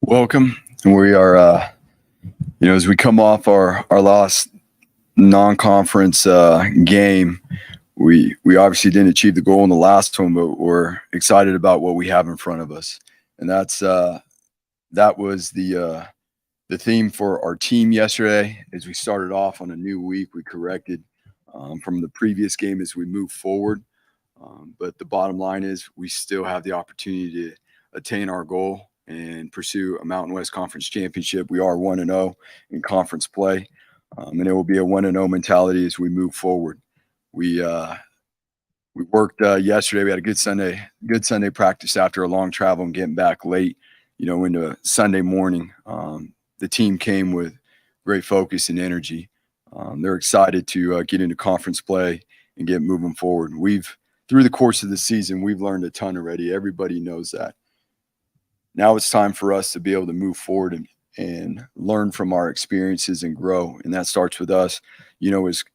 Welcome. We are, as we come off our last non-conference game, we obviously didn't achieve the goal in the last one, but we're excited about what we have in front of us, and that was the theme for our team yesterday. As we started off on a new week, we corrected from the previous game as we move forward. But the bottom line is we still have the opportunity to attain our goal and pursue a Mountain West Conference championship. We are 1-0 in conference play, and it will be a 1-0 mentality as we move forward. We worked yesterday. We had a good Sunday practice after a long travel and getting back late, into Sunday morning. The team came with great focus and energy. They're excited to get into conference play and get moving forward. Through the course of the season, we've learned a ton already. Everybody knows that. Now it's time for us to be able to move forward and learn from our experiences and grow. And that starts with us,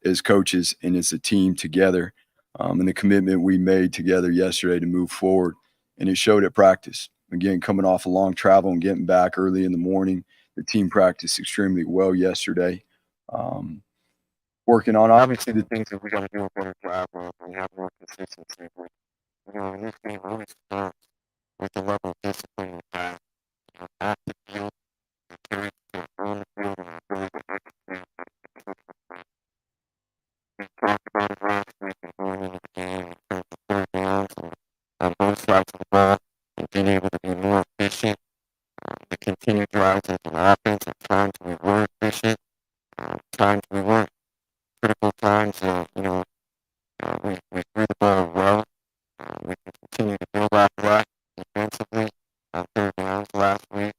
as coaches and as a team together, and the commitment we made together yesterday to move forward. And it showed at practice. Again, coming off a long travel and getting back early in the morning, the team practiced extremely well yesterday. Working on obviously the things that we got to do a better job of and have more consistency. In this game, really starts with the level of discipline we have. Off the field, the character on the field, and our ability to execute. We talked about it last week and going into the game in terms of third downs and on both sides of the ball and being able to be more efficient. The continued drives as an offense at times we were efficient, times we weren't. Critical times, we threw the ball well. We can continue to build off of that defensively on third downs last week.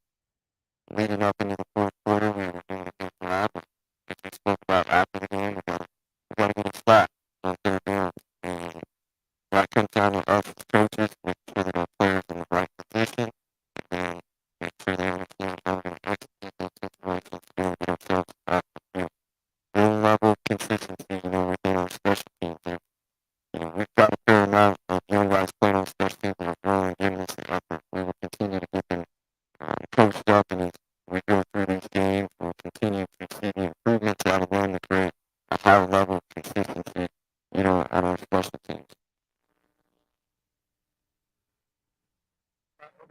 Leading up into the fourth quarter, we were doing a good job. As we spoke about after the game, we got to get a flat on third downs. And that comes down to us as coaches, make sure that our players are in the right position, and make sure they understand how we're going to execute those situations to be able to get ourselves off the field. Real level of consistency, within our special teams. We've got a fair amount of young guys playing on special teams that are growing and giving us the effort. We will continue to get them coached up, and as we go through these games, we'll continue to see the improvements out of them to create a higher level of consistency, on our special teams.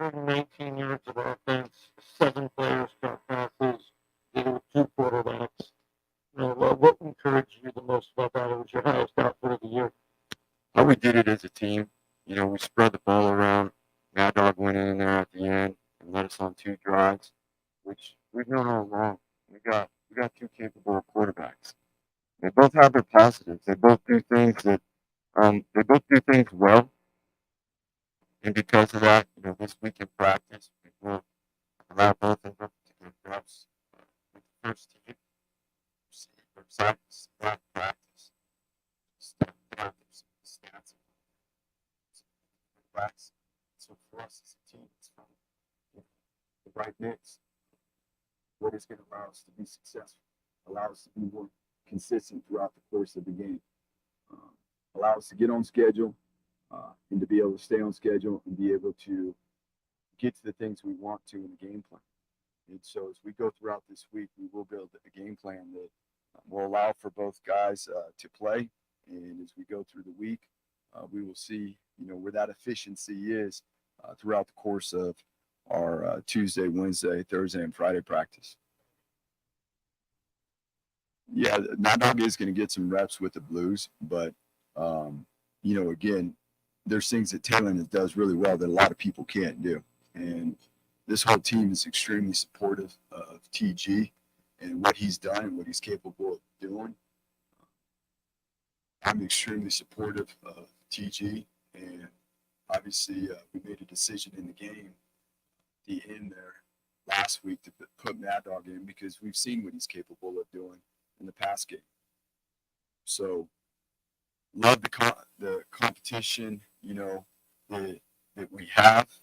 Over 19 yards of offense, 7 players got passes, 2 quarterbacks. What encouraged you the most about that? It was your highest output of the year. How we did it as a team, we spread the ball around. Mad Dog went in there at the end and led us on 2 drives, which we've known all along. We got 2 capable quarterbacks. They both have their positives. They both do things well. And because of that, this week in practice, we will allow both of them to get reps with the first team. Practice. Stats. So for us as a team, it's from the right mix. What is going to allow us to be successful, allow us to be more consistent throughout the course of the game, allow us to get on schedule, and to be able to stay on schedule and be able to get to the things we want to in the game plan. And so as we go throughout this week, we will build a game plan that will allow for both guys to play. And as we go through the week, we will see, where that efficiency is throughout the course of our Tuesday, Wednesday, Thursday, and Friday practice. Yeah, Mad Dog is going to get some reps with the Blues, but, again, there's things that Taylor does really well that a lot of people can't do. And this whole team is extremely supportive of TG and what he's done and what he's capable of doing. I'm extremely supportive of TG, and obviously we made a decision in the game at the end there last week to put Mad Dog in because we've seen what he's capable of doing in the past game. So love the competition, that we have.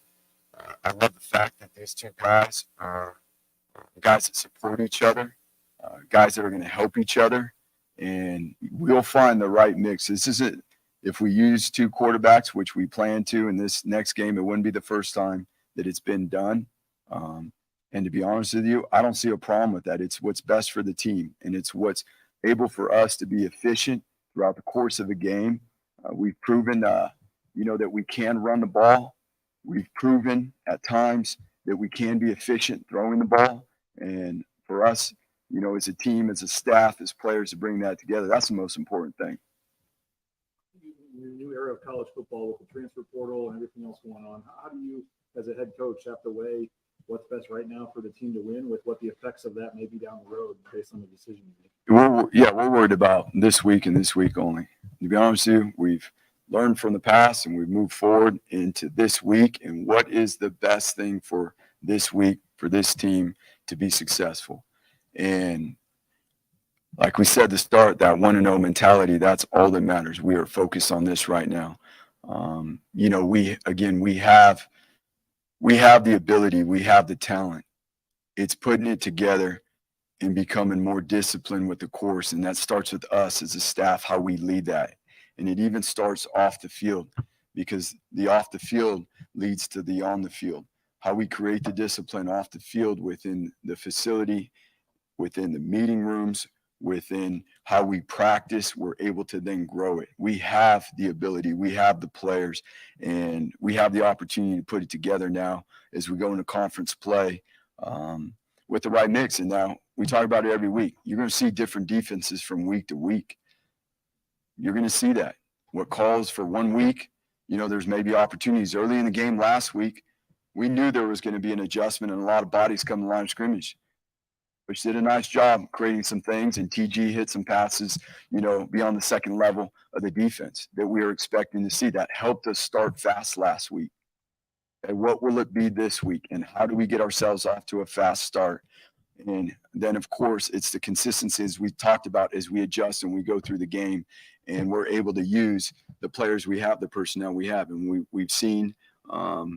I love the fact that these 2 guys are guys that support each other, guys that are going to help each other, and we'll find the right mix. This isn't if we use two quarterbacks, which we plan to in this next game, it wouldn't be the first time that it's been done. And to be honest with you, I don't see a problem with that. It's what's best for the team, and it's what's able for us to be efficient throughout the course of a game. We've proven, that we can run the ball. We've proven at times that we can be efficient throwing the ball. And for us, as a team, as a staff, as players to bring that together, that's the most important thing. In the new era of college football with the transfer portal and everything else going on, how do you, as a head coach, have to weigh what's best right now for the team to win with what the effects of that may be down the road based on the decision you make? We're worried about this week and this week only. To be honest with you, we've learned from the past and we've moved forward into this week and what is the best thing for this week for this team to be successful. And like we said to start, that 1-0 mentality, that's all that matters. We are focused on this right now. We have the ability, we have the talent. It's putting it together and becoming more disciplined with the course. And that starts with us as a staff, how we lead that. And it even starts off the field, because the off the field leads to the on the field. How we create the discipline off the field within the facility, within the meeting rooms, within how we practice, we're able to then grow it. We have the ability, we have the players, and we have the opportunity to put it together now as we go into conference play with the right mix. And now we talk about it every week. You're going to see different defenses from week to week. You're going to see that. What calls for 1 week, there's maybe opportunities. Early in the game last week, we knew there was going to be an adjustment and a lot of bodies come to the line of scrimmage, which did a nice job creating some things, and TG hit some passes, beyond the second level of the defense that we were expecting to see. That helped us start fast last week. And what will it be this week, and how do we get ourselves off to a fast start? And then, of course, it's the consistency, as we talked about, as we adjust and we go through the game, and we're able to use the players we have, the personnel we have. And we've seen at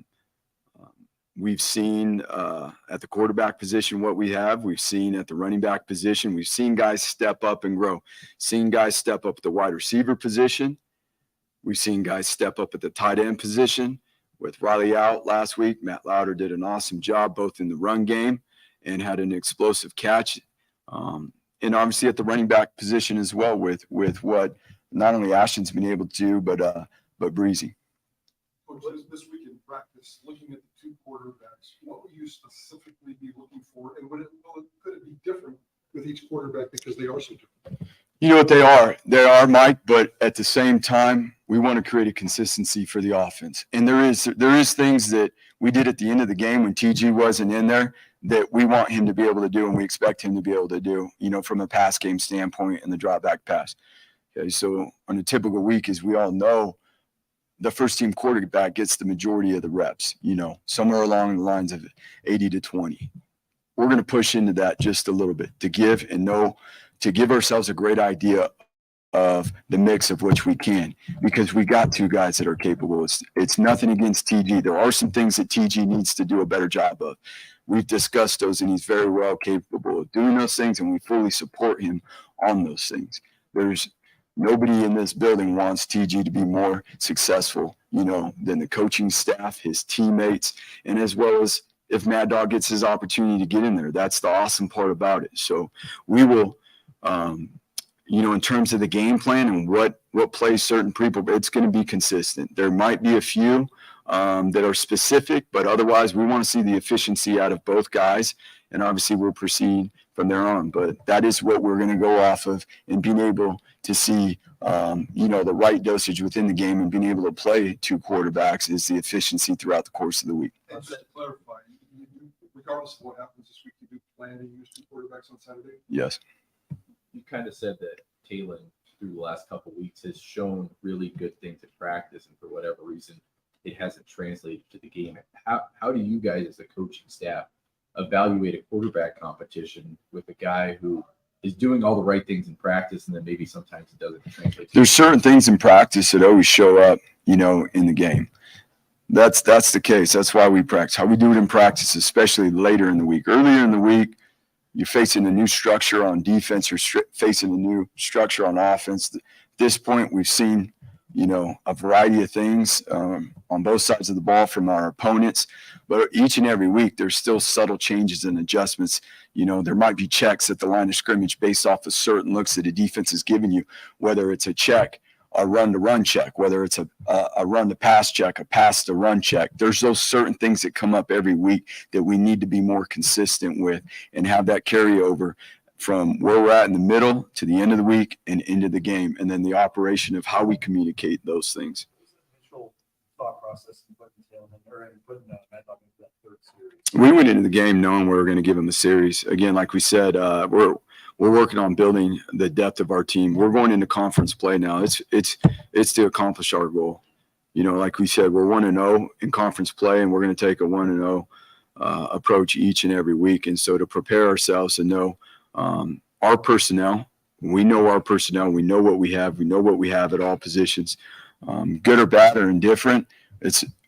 the quarterback position what we have. We've seen at the running back position. We've seen guys step up and grow. Seen guys step up at the wide receiver position. We've seen guys step up at the tight end position. With Riley out last week, Matt Lauder did an awesome job both in the run game and had an explosive catch. And obviously at the running back position as well with what not only Ashton's been able to do, but Breezy. Coach, this week in practice, looking at the two quarterbacks, what will you specifically be looking for? And could it be different with each quarterback because they are so different? You know what they are? They are, Mike, but at the same time, we want to create a consistency for the offense. And there is things that we did at the end of the game when TG wasn't in there that we want him to be able to do and we expect him to be able to do, from a pass game standpoint and the drop back pass. Okay, so on a typical week, as we all know, the first team quarterback gets the majority of the reps, somewhere along the lines of 80 to 20. We're going to push into that just a little bit to give ourselves a great idea of the mix of which we can, because we got two guys that are capable. It's nothing against TG. There are some things that TG needs to do a better job of. We've discussed those, and he's very well capable of doing those things, and we fully support him on those things. There's nobody in this building wants TG to be more successful, than the coaching staff, his teammates, and as well as if Mad Dog gets his opportunity to get in there. That's the awesome part about it. So we will, in terms of the game plan and what plays certain people, it's going to be consistent. There might be a few that are specific, but otherwise we want to see the efficiency out of both guys, and obviously we'll proceed from there on. But that is what we're going to go off of, and being able to see, the right dosage within the game and being able to play two quarterbacks is the efficiency throughout the course of the week. And just to clarify, regardless of what happens this week, you do plan to use two quarterbacks on Saturday? Yes. You kind of said that Talon through the last couple of weeks has shown really good things in practice, and for whatever reason, it hasn't translated to the game. How do you guys as a coaching staff evaluate a quarterback competition with a guy who is doing all the right things in practice and then maybe sometimes it doesn't translate? There's certain things in practice that always show up, in the game. That's the case. That's why we practice. How we do it in practice, especially later in the week. Earlier in the week, you're facing a new structure on defense. You're facing a new structure on offense. At this point, we've seen, a variety of things on both sides of the ball from our opponents. But each and every week, there's still subtle changes and adjustments. There might be checks at the line of scrimmage based off of certain looks that a defense is giving you, whether it's a check, a run-to-run check, whether it's a run-to-pass check, a pass-to-run check. There's those certain things that come up every week that we need to be more consistent with and have that carryover from where we're at in the middle to the end of the week and into the game, and then the operation of how we communicate those things. Initial thought process in putting Matlock into that third series. We went into the game knowing we were going to give them a series. Again, like we said, we're working on building the depth of our team. We're going into conference play now. It's to accomplish our goal. Like we said, we're 1-0 in conference play, and we're going to take a 1-0 approach each and every week. And so to prepare ourselves and know our personnel, we know our personnel, we know what we have at all positions, good or bad or indifferent.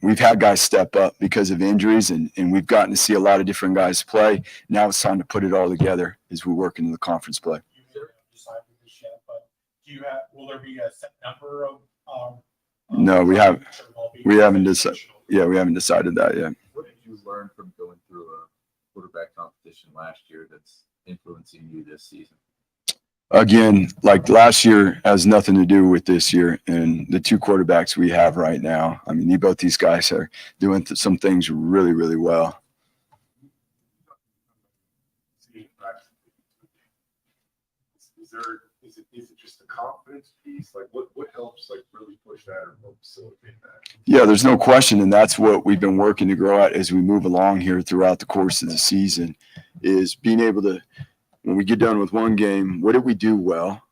We've had guys step up because of injuries, and we've gotten to see a lot of different guys play. Now it's time to put it all together as we work into the conference play. Will there be a set number of? No, we haven't decided. Yeah, we haven't decided that yet. What did you learn from going through a quarterback competition last year that's influencing you this season? Again, like last year has nothing to do with this year, and the two quarterbacks we have right now. I mean, both these guys are doing some things really, really well. Is it just a confidence piece? Like what helps really push that or facilitate that? Yeah, there's no question, and that's what we've been working to grow at as we move along here throughout the course of the season, is being able to, when we get done with one game, what did we do well?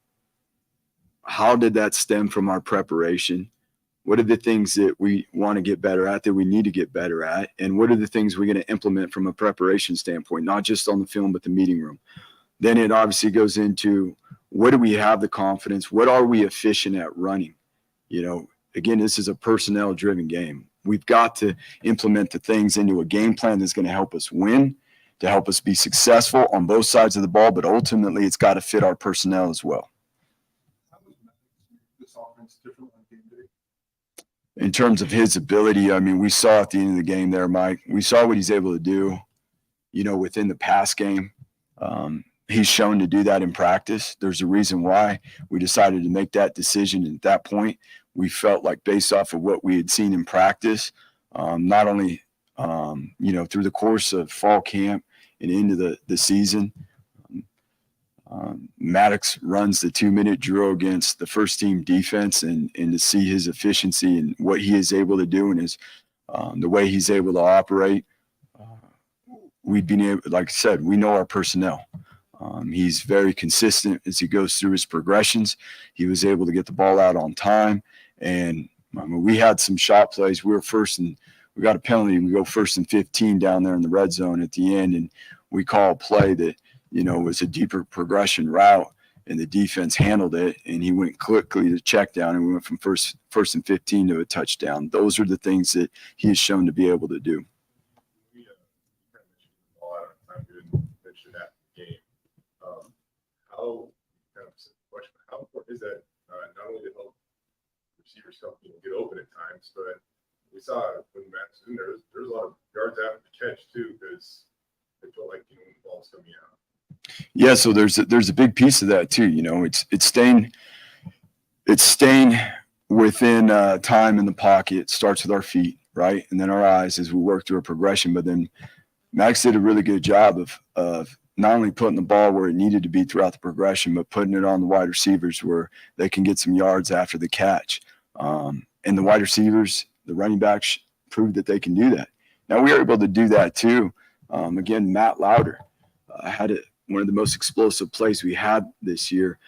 How did that stem from our preparation? What are the things that we want to get better at, that we need to get better at? And what are the things we're going to implement from a preparation standpoint, not just on the film, but the meeting room? Then it obviously goes into, what do we have the confidence? What are we efficient at running? Again, this is a personnel-driven game. We've got to implement the things into a game plan that's going to help us win, to help us be successful on both sides of the ball, but ultimately it's got to fit our personnel as well. How does this offense different on game day? In terms of his ability, I mean, we saw at the end of the game there, Mike, we saw what he's able to do, within the pass game. He's shown to do that in practice. There's a reason why we decided to make that decision. And at that point, we felt like based off of what we had seen in practice, not only, through the course of fall camp and into the season, Maddox runs the 2-minute drill against the first team defense, and to see his efficiency and what he is able to do and the way he's able to operate, we've been able, like I said, we know our personnel. He's very consistent as he goes through his progressions. He was able to get the ball out on time. And we had some shot plays. We were first, and we got a penalty. We go 1st and 15 down there in the red zone at the end. And we call a play that, was a deeper progression route, and the defense handled it. And he went quickly to check down, and we went from first and 15 to a touchdown. Those are the things that he has shown to be able to do. How important is that not only to help receivers get open at times, but we saw when Matt's in there, there's a lot of yards after the catch too, because they feel like when the ball's coming out. Yeah, so there's a big piece of that too. It's staying within time in the pocket. It starts with our feet, right, and then our eyes as we work through a progression. But then Max did a really good job of not only putting the ball where it needed to be throughout the progression, but putting it on the wide receivers where they can get some yards after the catch. And the wide receivers, the running backs, proved that they can do that. Now, we were able to do that too. Again, Matt Lauder had one of the most explosive plays we had this year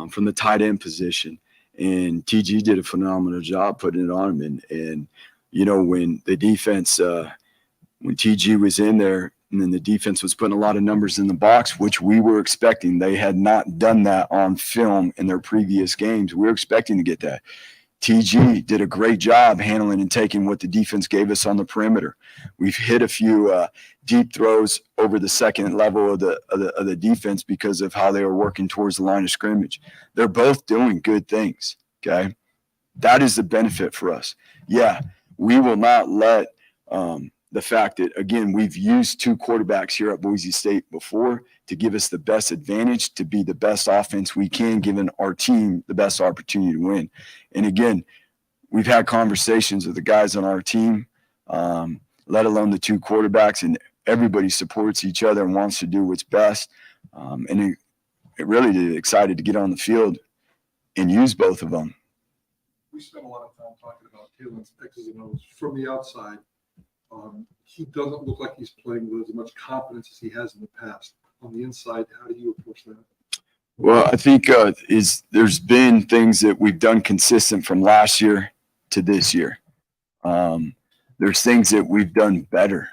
from the tight end position. And TG did a phenomenal job putting it on him. And when the defense, when TG was in there, and then the defense was putting a lot of numbers in the box, which we were expecting. They had not done that on film in their previous games. We were expecting to get that. TG did a great job handling and taking what the defense gave us on the perimeter. We've hit a few deep throws over the second level of the defense because of how they were working towards the line of scrimmage. They're both doing good things, okay? That is the benefit for us. Yeah, we will not let the fact that, again, we've used 2 quarterbacks here at Boise State before to give us the best advantage, to be the best offense we can, giving our team the best opportunity to win. And again, we've had conversations with the guys on our team, let alone the 2 quarterbacks, and everybody supports each other and wants to do what's best. And it really excited to get on the field and use both of them. We spent a lot of time talking about Taylor's X's and O's from the outside. He doesn't look like he's playing with as much confidence as he has in the past. On the inside, how do you approach that? Well, I think there's been things that we've done consistent from last year to this year. There's things that we've done better.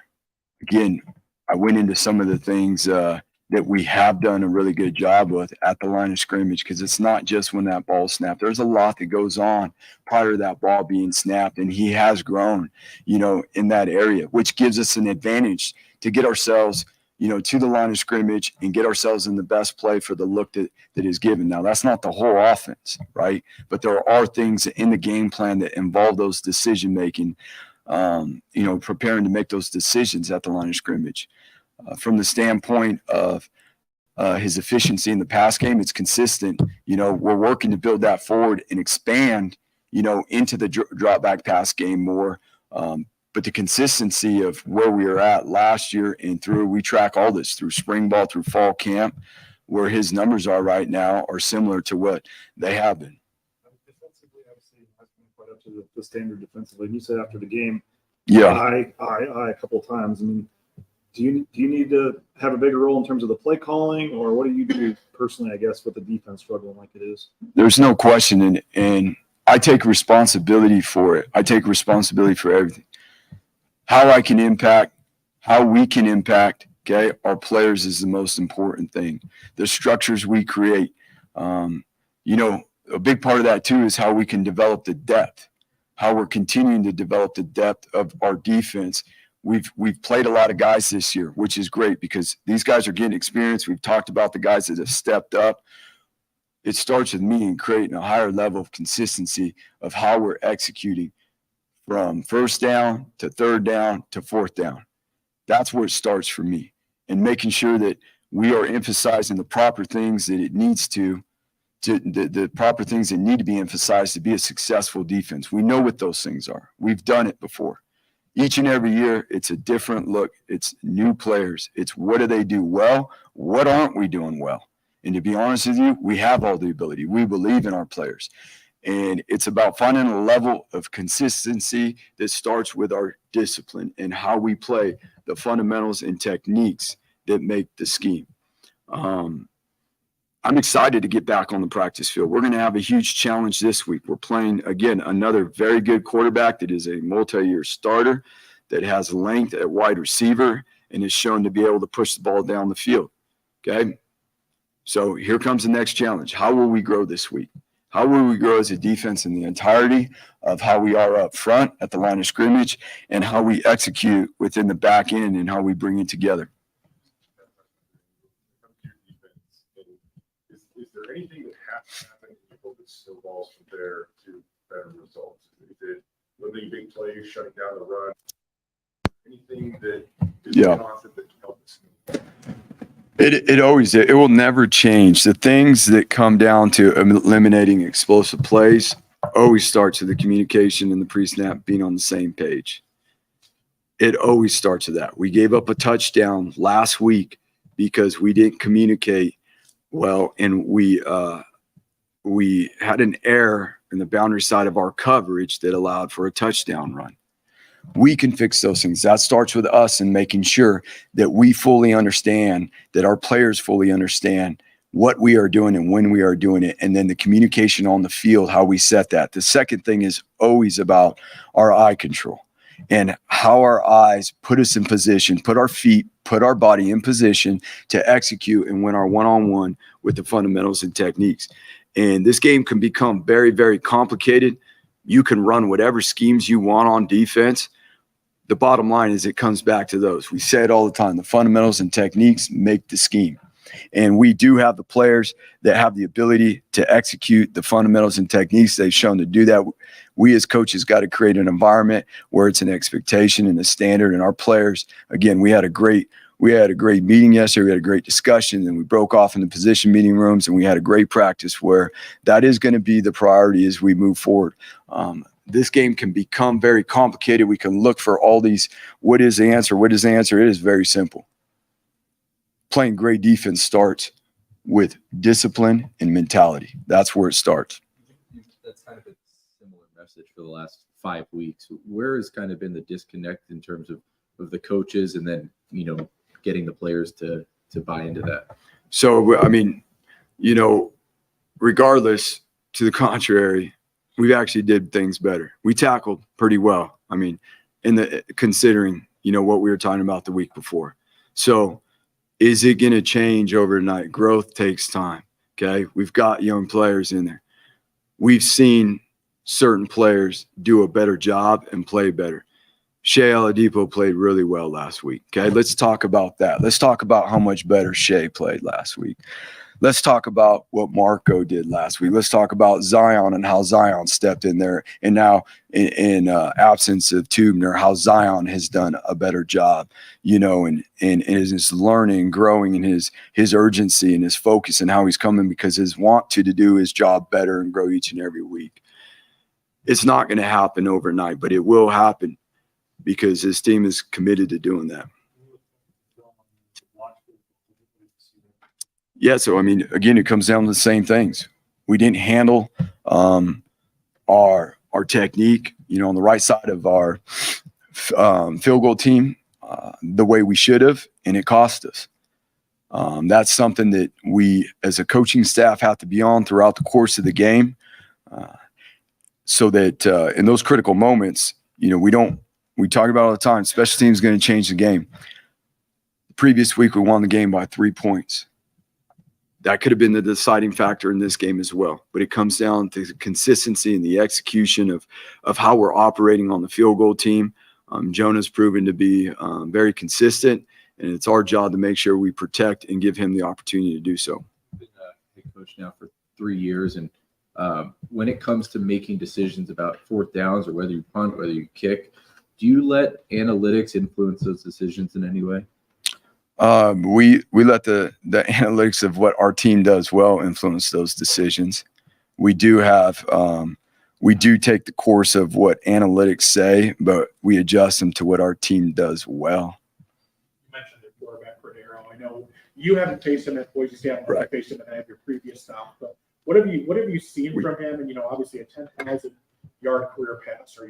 Again, I went into some of the things that we have done a really good job with at the line of scrimmage, because it's not just when that ball snapped. There's a lot that goes on prior to that ball being snapped, and he has grown, in that area, which gives us an advantage to get ourselves, to the line of scrimmage and get ourselves in the best play for the look that is given. Now, that's not the whole offense, right? But there are things in the game plan that involve those decision-making, preparing to make those decisions at the line of scrimmage. From the standpoint of his efficiency in the pass game, it's consistent. We're working to build that forward and expand, into the drop back pass game more. But the consistency of where we were at last year and through, we track all this through spring ball, through fall camp, where his numbers are right now are similar to what they have been. Defensively, obviously, has been quite up to the standard defensively. And you said after the game, Yeah. I a couple of times. I mean, do you need to have a bigger role in terms of the play calling, or what do you do personally, I guess, with the defense struggling like it is? There's no question. And I take responsibility for it. I take responsibility for everything. How I can impact, how we can impact, our players is the most important thing. The structures we create. A big part of that too is how we can develop the depth, how we're continuing to develop the depth of our defense. We've played a lot of guys this year, which is great because these guys are getting experience. We've talked about the guys that have stepped up. It starts with me and creating a higher level of consistency of how we're executing from first down to third down to fourth down. That's where it starts for me, and making sure that we are emphasizing the proper things that it needs to the proper things that need to be emphasized to be a successful defense. We know what those things are. We've done it before. Each and every year, it's a different look. It's new players. It's what do they do well? What aren't we doing well? And to be honest with you, we have all the ability. We believe in our players. And it's about finding a level of consistency that starts with our discipline and how we play, the fundamentals and techniques that make the scheme. I'm excited to get back on the practice field. We're going to have a huge challenge this week. We're playing, again, another very good quarterback that is a multi-year starter, that has length at wide receiver and is shown to be able to push the ball down the field. Okay? So here comes the next challenge. How will we grow this week? How will we grow as a defense in the entirety of how we are up front at the line of scrimmage and how we execute within the back end and how we bring it together? Is there anything that has to happen to hope it snowballs from there to better results? Is it limiting big plays, shutting down the run? Anything that is a concept that can help us? It will never change. The things that come down to eliminating explosive plays always starts with the communication and the pre-snap being on the same page. It always starts with that. We gave up a touchdown last week because we didn't communicate well, and we had an error in the boundary side of our coverage that allowed for a touchdown run. We can fix those things. That starts with us and making sure that we fully understand, that our players fully understand what we are doing and when we are doing it, and then the communication on the field, how we set that. The second thing is always about our eye control and how our eyes put us in position, put our feet, put our body in position to execute and win our one-on-one with the fundamentals and techniques. And this game can become very, very complicated. You can run whatever schemes you want on defense. The bottom line is it comes back to those. We say it all the time. The fundamentals and techniques make the scheme. And we do have the players that have the ability to execute the fundamentals and techniques. They've shown to do that. We as coaches got to create an environment where it's an expectation and a standard. And our players, again, we had a great meeting yesterday. We had a great discussion, and we broke off in the position meeting rooms, and we had a great practice where that is going to be the priority as we move forward. This game can become very complicated. We can look for all these, what is the answer? What is the answer? It is very simple. Playing great defense starts with discipline and mentality. That's where it starts. That's kind of a similar message for the last 5 weeks. Where has kind of been the disconnect in terms of the coaches and then, getting the players to buy into that? So, I mean, regardless, to the contrary, we actually did things better. We tackled pretty well. I mean, considering, what we were talking about the week before. So is it going to change overnight? Growth takes time. Okay. We've got young players in there. We've seen certain players do a better job and play better. Shea Oladipo played really well last week. Okay. Let's talk about that. Let's talk about how much better Shea played last week. Let's talk about what Marco did last week. Let's talk about Zion and how Zion stepped in there. And now in absence of Tubner, how Zion has done a better job, and is learning, growing in his urgency and his focus and how he's coming because his want to do his job better and grow each and every week. It's not going to happen overnight, but it will happen because his team is committed to doing that. Yeah, so I mean, again, it comes down to the same things. We didn't handle our technique, on the right side of our field goal team the way we should have, and it cost us. That's something that we, as a coaching staff, have to be on throughout the course of the game, so that in those critical moments, we talk about all the time. Special teams is going to change the game. The previous week, we won the game by 3 points. That could have been the deciding factor in this game as well. But it comes down to the consistency and the execution of how we're operating on the field goal team. Jonah's proven to be very consistent, and it's our job to make sure we protect and give him the opportunity to do so. I've been a head coach now for 3 years, and when it comes to making decisions about fourth downs or whether you punt, whether you kick, do you let analytics influence those decisions in any way? We let the analytics of what our team does well influence those decisions. We do take the course of what analytics say, but we adjust them to what our team does well. You mentioned the quarterback for Arrow. I know you haven't faced him at Boise State. I haven't faced him at any of your previous stuff, but what have you seen from him? And obviously a 10,000-yard career passer.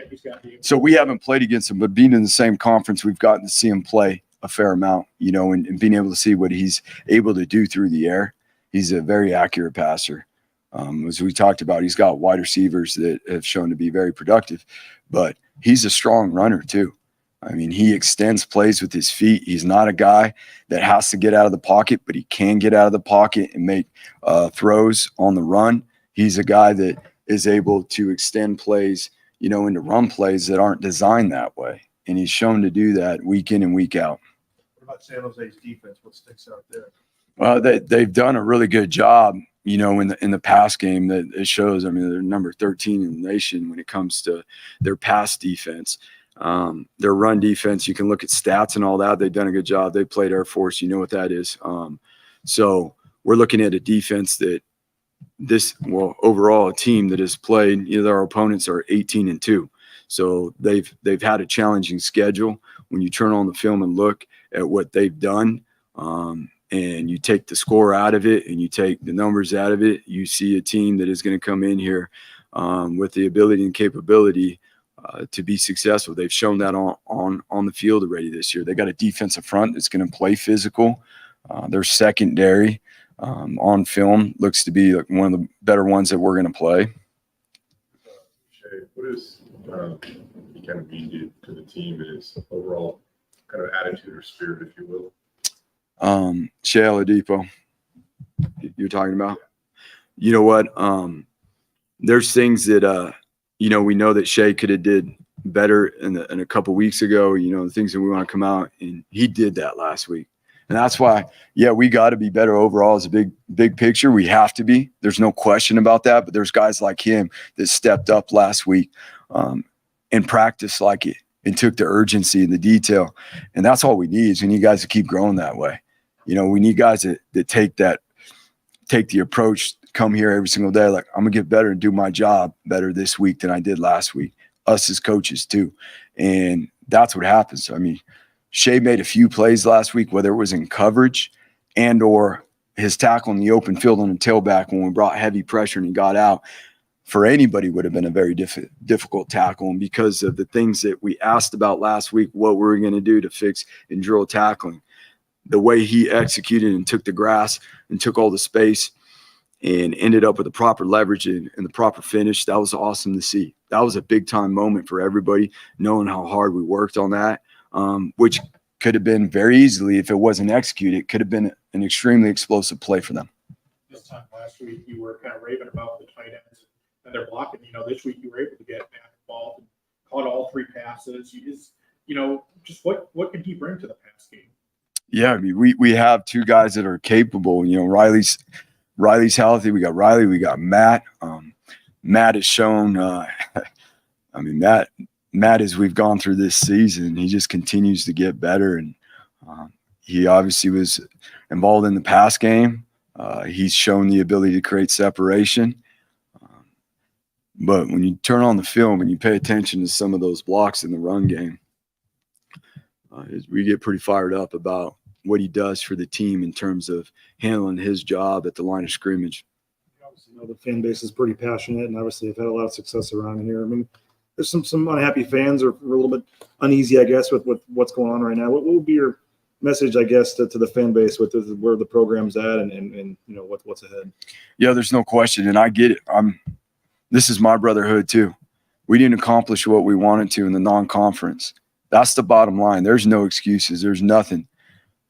He's got to be. So we haven't played against him, but being in the same conference, we've gotten to see him play a fair amount, and being able to see what he's able to do through the air. He's a very accurate passer. As we talked about, he's got wide receivers that have shown to be very productive, but he's a strong runner too. I mean, he extends plays with his feet. He's not a guy that has to get out of the pocket, but he can get out of the pocket and make throws on the run. He's a guy that is able to extend plays, into run plays that aren't designed that way. And he's shown to do that week in and week out. What about San Jose's defense? What sticks out there? Well, they've done a really good job, in the pass game. That it shows. I mean, they're number 13 in the nation when it comes to their pass defense. Their run defense, you can look at stats and all that. They've done a good job. They played Air Force. You know what that is. So we're looking at a defense that overall a team that has played, our opponents are 18-2. So they've had a challenging schedule. When you turn on the film and look at what they've done, and you take the score out of it and you take the numbers out of it, you see a team that is going to come in here with the ability and capability to be successful. They've shown that on the field already this year. They got a defensive front that's going to play physical. Their secondary on film looks to be like one of the better ones that we're going to play. What is he kind of mean to the team and his overall kind of attitude or spirit, if you will? Shea Oladipo, you're talking about? You know what? There's things that we know that Shea could have did better in a couple weeks ago. The things that we want to come out, and he did that last week. And that's why, yeah, we got to be better overall as a big picture. We have to be. There's no question about that. But there's guys like him that stepped up last week and practiced like it and took the urgency and the detail. And that's all we need is we need guys to keep growing that way. You know, we need guys that take the approach, come here every single day, like, I'm going to get better and do my job better this week than I did last week. Us as coaches too. And that's what happens. I mean, Shea made a few plays last week, whether it was in coverage and or his tackle in the open field on the tailback when we brought heavy pressure and he got out. For anybody would have been a very difficult tackle. And because of the things that we asked about last week, what we were going to do to fix and drill tackling, the way he executed and took the grass and took all the space and ended up with the proper leverage and the proper finish, that was awesome to see. That was a big-time moment for everybody, knowing how hard we worked on that. Which could have been very easily, if it wasn't executed, could have been an extremely explosive play for them. This time last week, you were kind of raving about the tight ends and their blocking. You know, this week you were able to get back involved and caught all 3 passes. Just what can he bring to the pass game? Yeah, I mean, we have 2 guys that are capable. You know, Riley's healthy. We got Riley. We got Matt. Matt has shown. I mean, Matt, as we've gone through this season, he just continues to get better. And he obviously was involved in the pass game. He's shown the ability to create separation. But when you turn on the film and you pay attention to some of those blocks in the run game, we get pretty fired up about what he does for the team in terms of handling his job at the line of scrimmage. Obviously, the fan base is pretty passionate, and obviously have had a lot of success around here. I mean, there's some unhappy fans or a little bit uneasy, I guess, with what's going on right now. What would be your message, I guess, to the fan base with where the program's at and you know what's ahead? Yeah, there's no question, and I get it. This is my brotherhood too. We didn't accomplish what we wanted to in the non-conference. That's the bottom line. There's no excuses. There's nothing.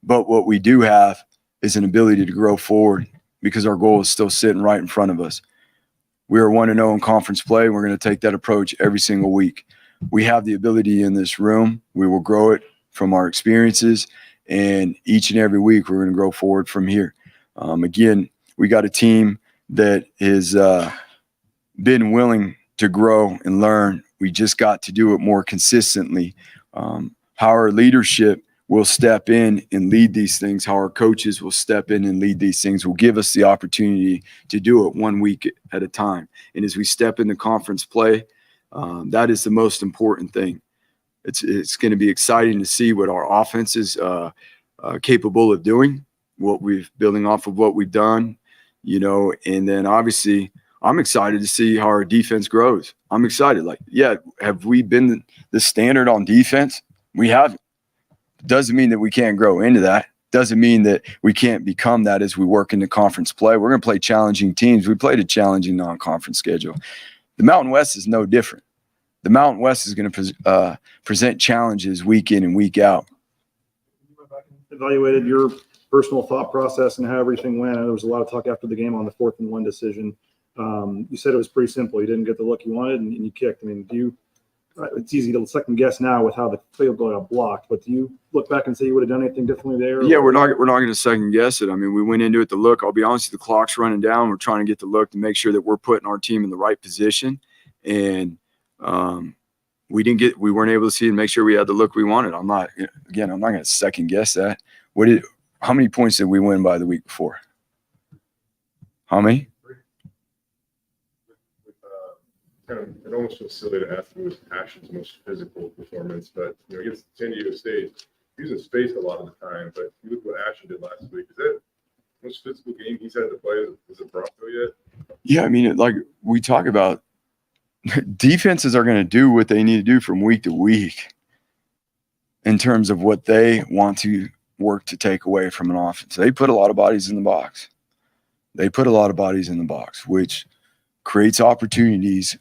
But what we do have is an ability to grow forward because our goal is still sitting right in front of us. We are 1-0 in conference play. We're going to take that approach every single week. We have the ability in this room. We will grow it from our experiences, and each and every week we're going to grow forward from here. Again, we got a team that has been willing to grow and learn. We just got to do it more consistently. How our leadership will step in and lead these things, how our coaches will step in and lead these things will give us the opportunity to do it 1 week at a time. And as we step into conference play, that is the most important thing. It's going to be exciting to see what our offense is capable of doing, what we've building off of what we've done, you know, and then obviously I'm excited to see how our defense grows. I'm excited. Like, yeah, have we been the standard on defense? We haven't. Doesn't mean that we can't grow into that. Doesn't mean that we can't become that as we work into conference play. We're going to play challenging teams. We played a challenging non-conference schedule. The Mountain West is no different. The Mountain West is going to present challenges week in and week out. Evaluated your personal thought process and how everything went. I know there was a lot of talk after the game on the 4th and 1 decision. You said it was pretty simple. You didn't get the look you wanted, and you kicked. I mean, it's easy to second guess now with how the field goal got blocked, but do you look back and say you would have done anything differently there? Yeah, we're not going to second guess it. I mean, we went into it to look. I'll be honest, the clock's running down. We're trying to get the look to make sure that we're putting our team in the right position, and we weren't able to see and make sure we had the look we wanted. I'm not going to second guess that. How many points did we win by the week before? How many? It almost feels silly to ask who was Ashton's most physical performance, but against San Diego State, he was in space a lot of the time. But you look what Ashton did last week. Is that the most physical game he's had to play as a Bronco yet? Yeah, I mean, like we talk about, defenses are going to do what they need to do from week to week in terms of what they want to work to take away from an offense. They put a lot of bodies in the box. Which creates opportunities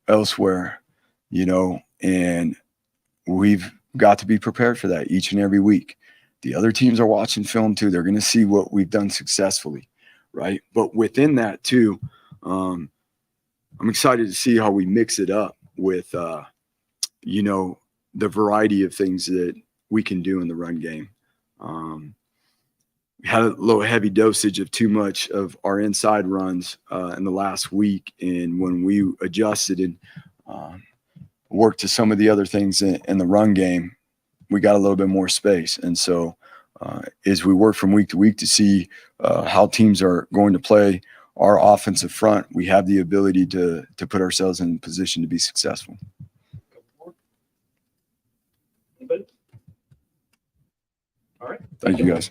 elsewhere, and we've got to be prepared for that each and every week. The other teams are watching film too. They're going to see what we've done successfully, right? But within that too, I'm excited to see how we mix it up with, the variety of things that we can do in the run game. had a little heavy dosage of too much of our inside runs in the last week. And when we adjusted and worked to some of the other things in the run game, we got a little bit more space. And so as we work from week to week to see how teams are going to play our offensive front, we have the ability to put ourselves in position to be successful. Anybody? All right. Thank you, guys.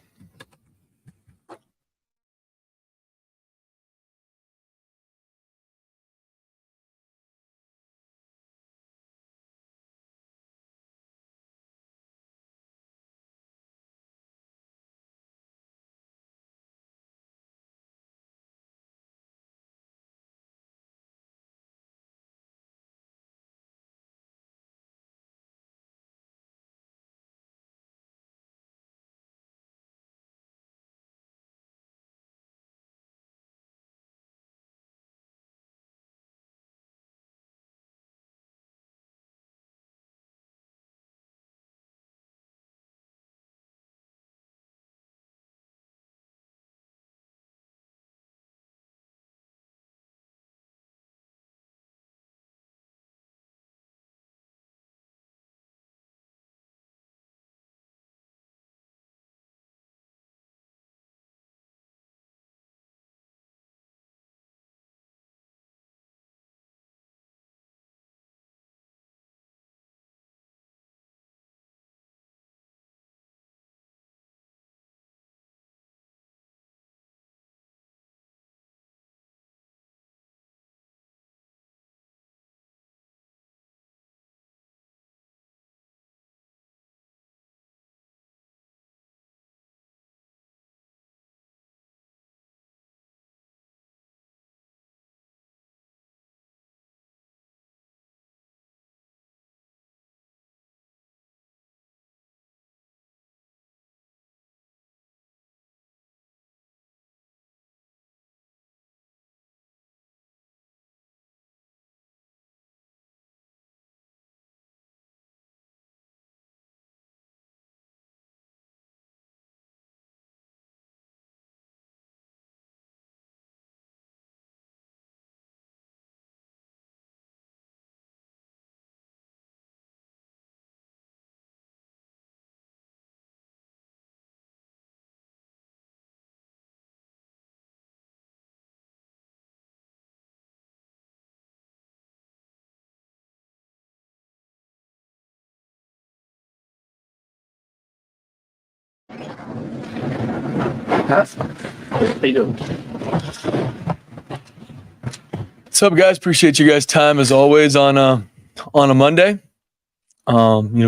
How you doing? What's up, guys? Appreciate you guys' time as always on a Monday.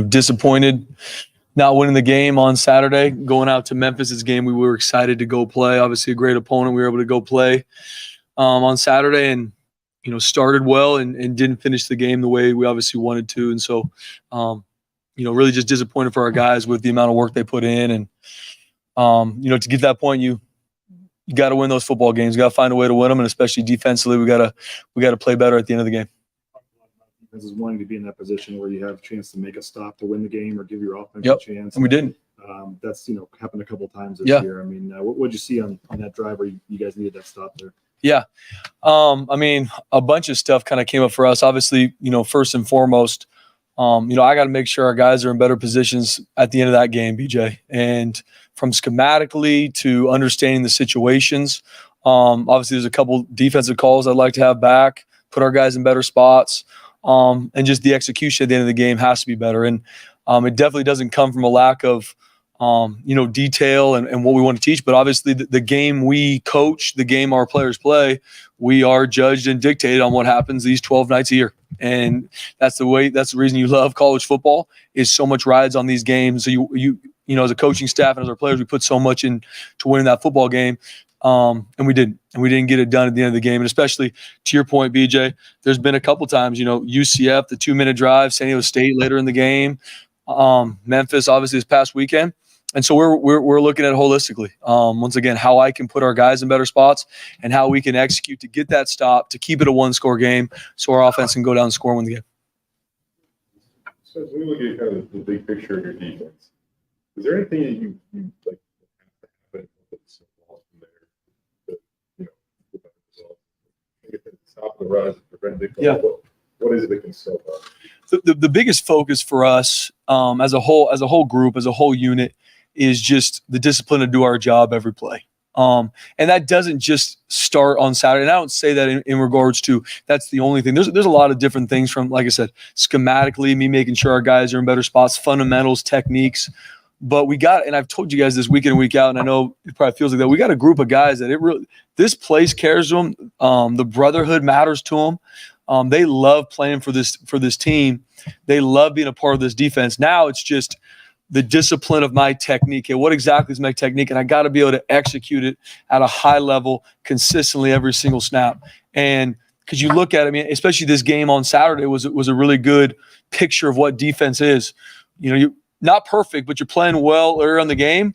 Disappointed not winning the game on Saturday, going out to Memphis' game. We were excited to go play. Obviously, a great opponent. We were able to go play on Saturday, and started well and didn't finish the game the way we obviously wanted to. And so, really just disappointed for our guys with the amount of work they put in. And to get to that point, you got to win those football games. You got to find a way to win them, and especially defensively, we got to play better at the end of the game. This is wanting to be in that position where you have a chance to make a stop to win the game or give your offense Yep. a chance. And we didn't. That's happened a couple of times this Yeah. year. I mean, what would you see on that drive where you guys needed that stop there? Yeah. A bunch of stuff kind of came up for us. Obviously, first and foremost, I got to make sure our guys are in better positions at the end of that game, BJ. And from schematically to understanding the situations, obviously there's a couple defensive calls I'd like to have back, put our guys in better spots, and just the execution at the end of the game has to be better. And it definitely doesn't come from a lack of detail and what we want to teach. But obviously the game we coach, the game our players play, we are judged and dictated on what happens these 12 nights a year. And that's the reason you love college football, is so much rides on these games. So you as a coaching staff and as our players, we put so much in to winning that football game. And we didn't get it done at the end of the game. And especially to your point, BJ, there's been a couple times, UCF, the 2-minute drive, San Diego State later in the game, Memphis, obviously this past weekend. And so we're looking at it holistically. Once again, how I can put our guys in better spots and how we can execute to get that stop, to keep it a 1-score game so our offense can go down and score and win the game. So as we look at kind of the big picture of your defense, is there anything that you like the stop the runs, prevent big plays. Yeah. What is it that can stop that? The biggest focus for us as a whole group, as a whole unit, is just the discipline to do our job every play. And that doesn't just start on Saturday. And I don't say that in regards to that's the only thing. There's a lot of different things from, like I said, schematically, me making sure our guys are in better spots, fundamentals, techniques. But we got, and I've told you guys this week in and week out, and I know it probably feels like that. We got a group of guys that this place cares to them. The brotherhood matters to them. They love playing for this team. They love being a part of this defense. Now it's just the discipline of my technique. Okay, what exactly is my technique? And I got to be able to execute it at a high level consistently every single snap. And because you look at it, I mean, especially this game on Saturday was a really good picture of what defense is. You know, you're not perfect, but you're playing well earlier in the game.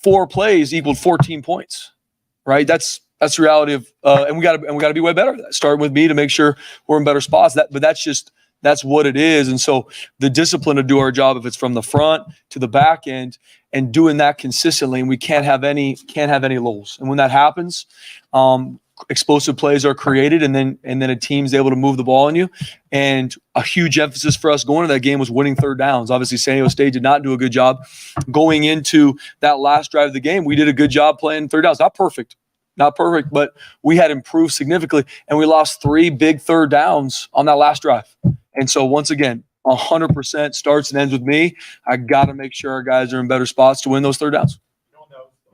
4 plays equaled 14 points, right? That's the reality of, and we got to be way better at that. Starting with me to make sure we're in better spots. But that's what it is. And so the discipline to do our job, if it's from the front to the back end, and doing that consistently, and we can't have any lulls. And when that happens, explosive plays are created, and then a team's able to move the ball on you. And a huge emphasis for us going into that game was winning third downs. Obviously, San Diego State did not do a good job going into that last drive of the game. We did a good job playing third downs. Not perfect, but we had improved significantly, and we lost 3 big third downs on that last drive. And so once again, 100% starts and ends with me. I got to make sure our guys are in better spots to win those third downs.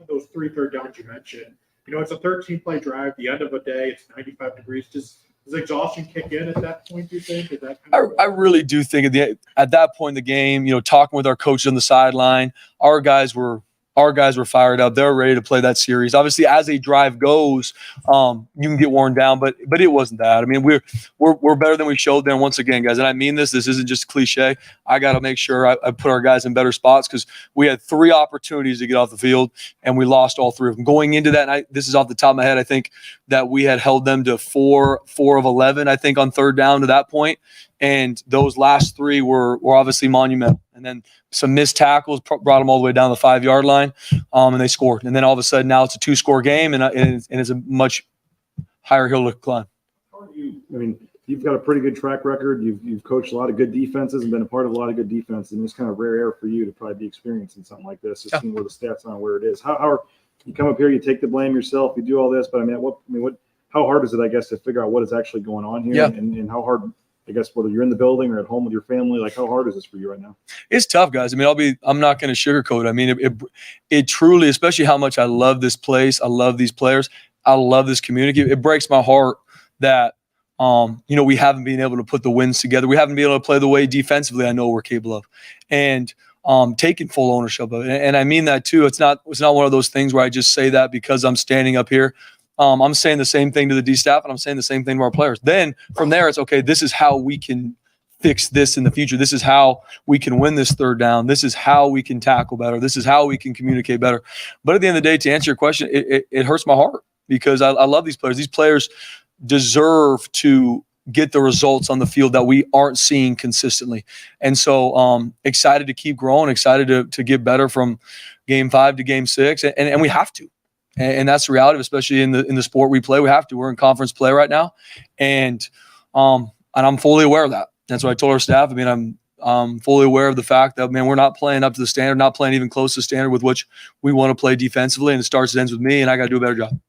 Those 3 third downs you mentioned, it's a 13-play drive, the end of a day, it's 95 degrees. Does exhaustion kick in at that point, do you think? Is that I really do think at that point in the game, talking with our coaches on the sideline, our guys were fired up. They're ready to play that series. Obviously, as a drive goes, you can get worn down, but it wasn't that. I mean, we're better than we showed there. Once again, guys, and I mean this isn't just cliche. I got to make sure I put our guys in better spots because we had 3 opportunities to get off the field, and we lost all 3 of them. Going into that, and this is off the top of my head, I think that we had held them to 4 of 11, I think, on third down to that point. And those last 3 were obviously monumental. And then some missed tackles brought them all the way down the 5-yard line, and they scored. And then all of a sudden now it's a 2-score game, and it's a much higher hill to climb. How are you? I mean, you've got a pretty good track record. You've coached a lot of good defenses and been a part of a lot of good defenses. And it's kind of rare air for you to probably be experiencing something like this, just seeing where the stats on where it is. How are you come up here? You take the blame yourself. You do all this, but how hard is it, I guess, to figure out what is actually going on here, and how hard? I guess whether you're in the building or at home with your family, like how hard is this for you right now? It's tough, guys. I mean, I'm not going to sugarcoat it. I mean, it truly, especially how much I love this place. I love these players. I love this community. It breaks my heart that, we haven't been able to put the wins together. We haven't been able to play the way defensively I know we're capable of, and taking full ownership of it. And I mean that too. It's not one of those things where I just say that because I'm standing up here. I'm saying the same thing to the D staff, and I'm saying the same thing to our players. Then from there, it's okay. This is how we can fix this in the future. This is how we can win this third down. This is how we can tackle better. This is how we can communicate better. But at the end of the day, to answer your question, it hurts my heart because I love these players. These players deserve to get the results on the field that we aren't seeing consistently. And so excited to keep growing, excited to get better from game 5 to game 6. And we have to. And that's the reality, especially in the sport we play. We have to. We're in conference play right now, and I'm fully aware of that. That's what I told our staff. I mean, I'm fully aware of the fact that we're not playing up to the standard, not playing even close to the standard with which we want to play defensively, and it starts and ends with me, and I got to do a better job.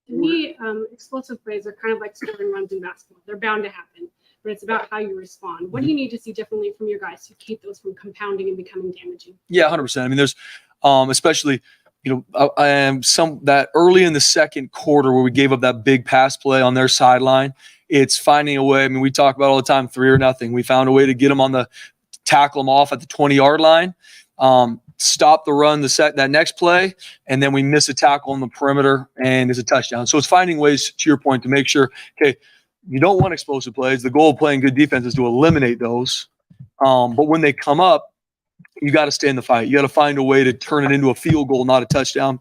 To me, explosive plays are kind of like scoring runs in basketball. They're bound to happen, but it's about how you respond. What do you need to see differently from your guys to keep those from compounding and becoming damaging? Yeah, 100%. I mean, there's especially. I am that early in the second quarter where we gave up that big pass play on their sideline. It's finding a way. I mean, we talk about all the time 3 or nothing. We found a way to get them tackle them off at the 20-yard line, stop the run that next play, and then we miss a tackle on the perimeter and it's a touchdown. So it's finding ways, to your point, to make sure, okay, you don't want explosive plays. The goal of playing good defense is to eliminate those. But when they come up, you got to stay in the fight. You got to find a way to turn it into a field goal, not a touchdown,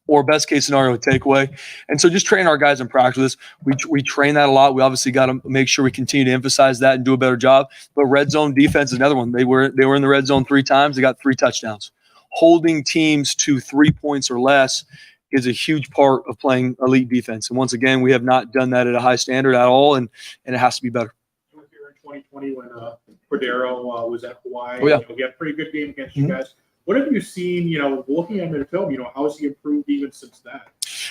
or best case scenario, a takeaway. And so just train our guys in practice. We train that a lot. We obviously got to make sure we continue to emphasize that and do a better job. But red zone defense is another one. They were in the red zone 3 times. They got 3 touchdowns. Holding teams to 3 points or less is a huge part of playing elite defense. And once again, we have not done that at a high standard at all, and it has to be better. You were here in 2020 when Cordero was at Hawaii. Oh, yeah. He had a pretty good game against you guys. What have you seen, looking at him in film, how has he improved even since that?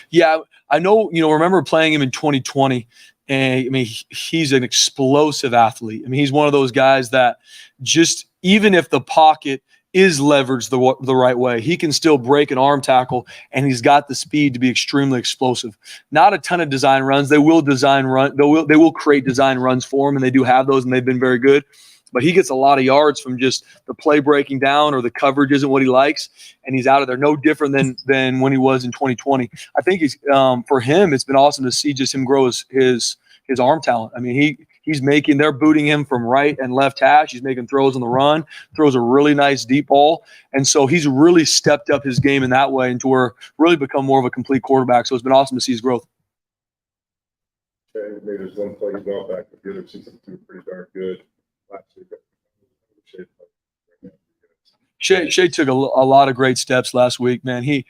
Yeah, I know, remember playing him in 2020. And I mean, he's an explosive athlete. I mean, he's one of those guys that just, even if the pocket is leveraged the right way, he can still break an arm tackle, and he's got the speed to be extremely explosive. Not a ton of design runs. They will create design runs for him, and they do have those, and they've been very good. But he gets a lot of yards from just the play breaking down, or the coverage isn't what he likes, and he's out of there. No different than when he was in 2020. I think he's for him, it's been awesome to see just him grow his arm talent. I mean, they're booting him from right and left hash. He's making throws on the run, throws a really nice deep ball. And so he's really stepped up his game in that way, and to where really become more of a complete quarterback. So it's been awesome to see his growth. Okay, maybe there's one play you go back, but the other season two pretty darn good. Shea took a lot of great steps last week, man. He,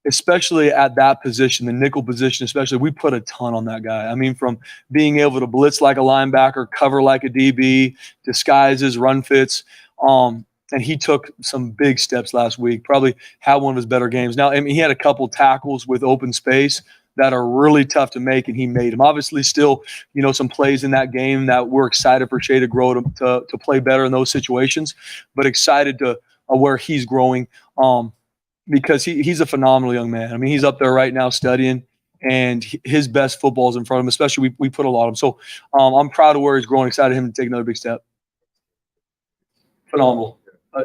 especially at that position, the nickel position, especially, we put a ton on that guy. I mean, from being able to blitz like a linebacker, cover like a DB, disguises, run fits. And he took some big steps last week, probably had one of his better games. Now, I mean, he had a couple tackles with open space that are really tough to make, and he made them. Obviously, still, some plays in that game that we're excited for Shea to grow to play better in those situations, but excited to where he's growing because he's a phenomenal young man. I mean, he's up there right now studying, and his best football is in front of him, especially we put a lot of him. So I'm proud of where he's growing, excited him to take another big step. Phenomenal.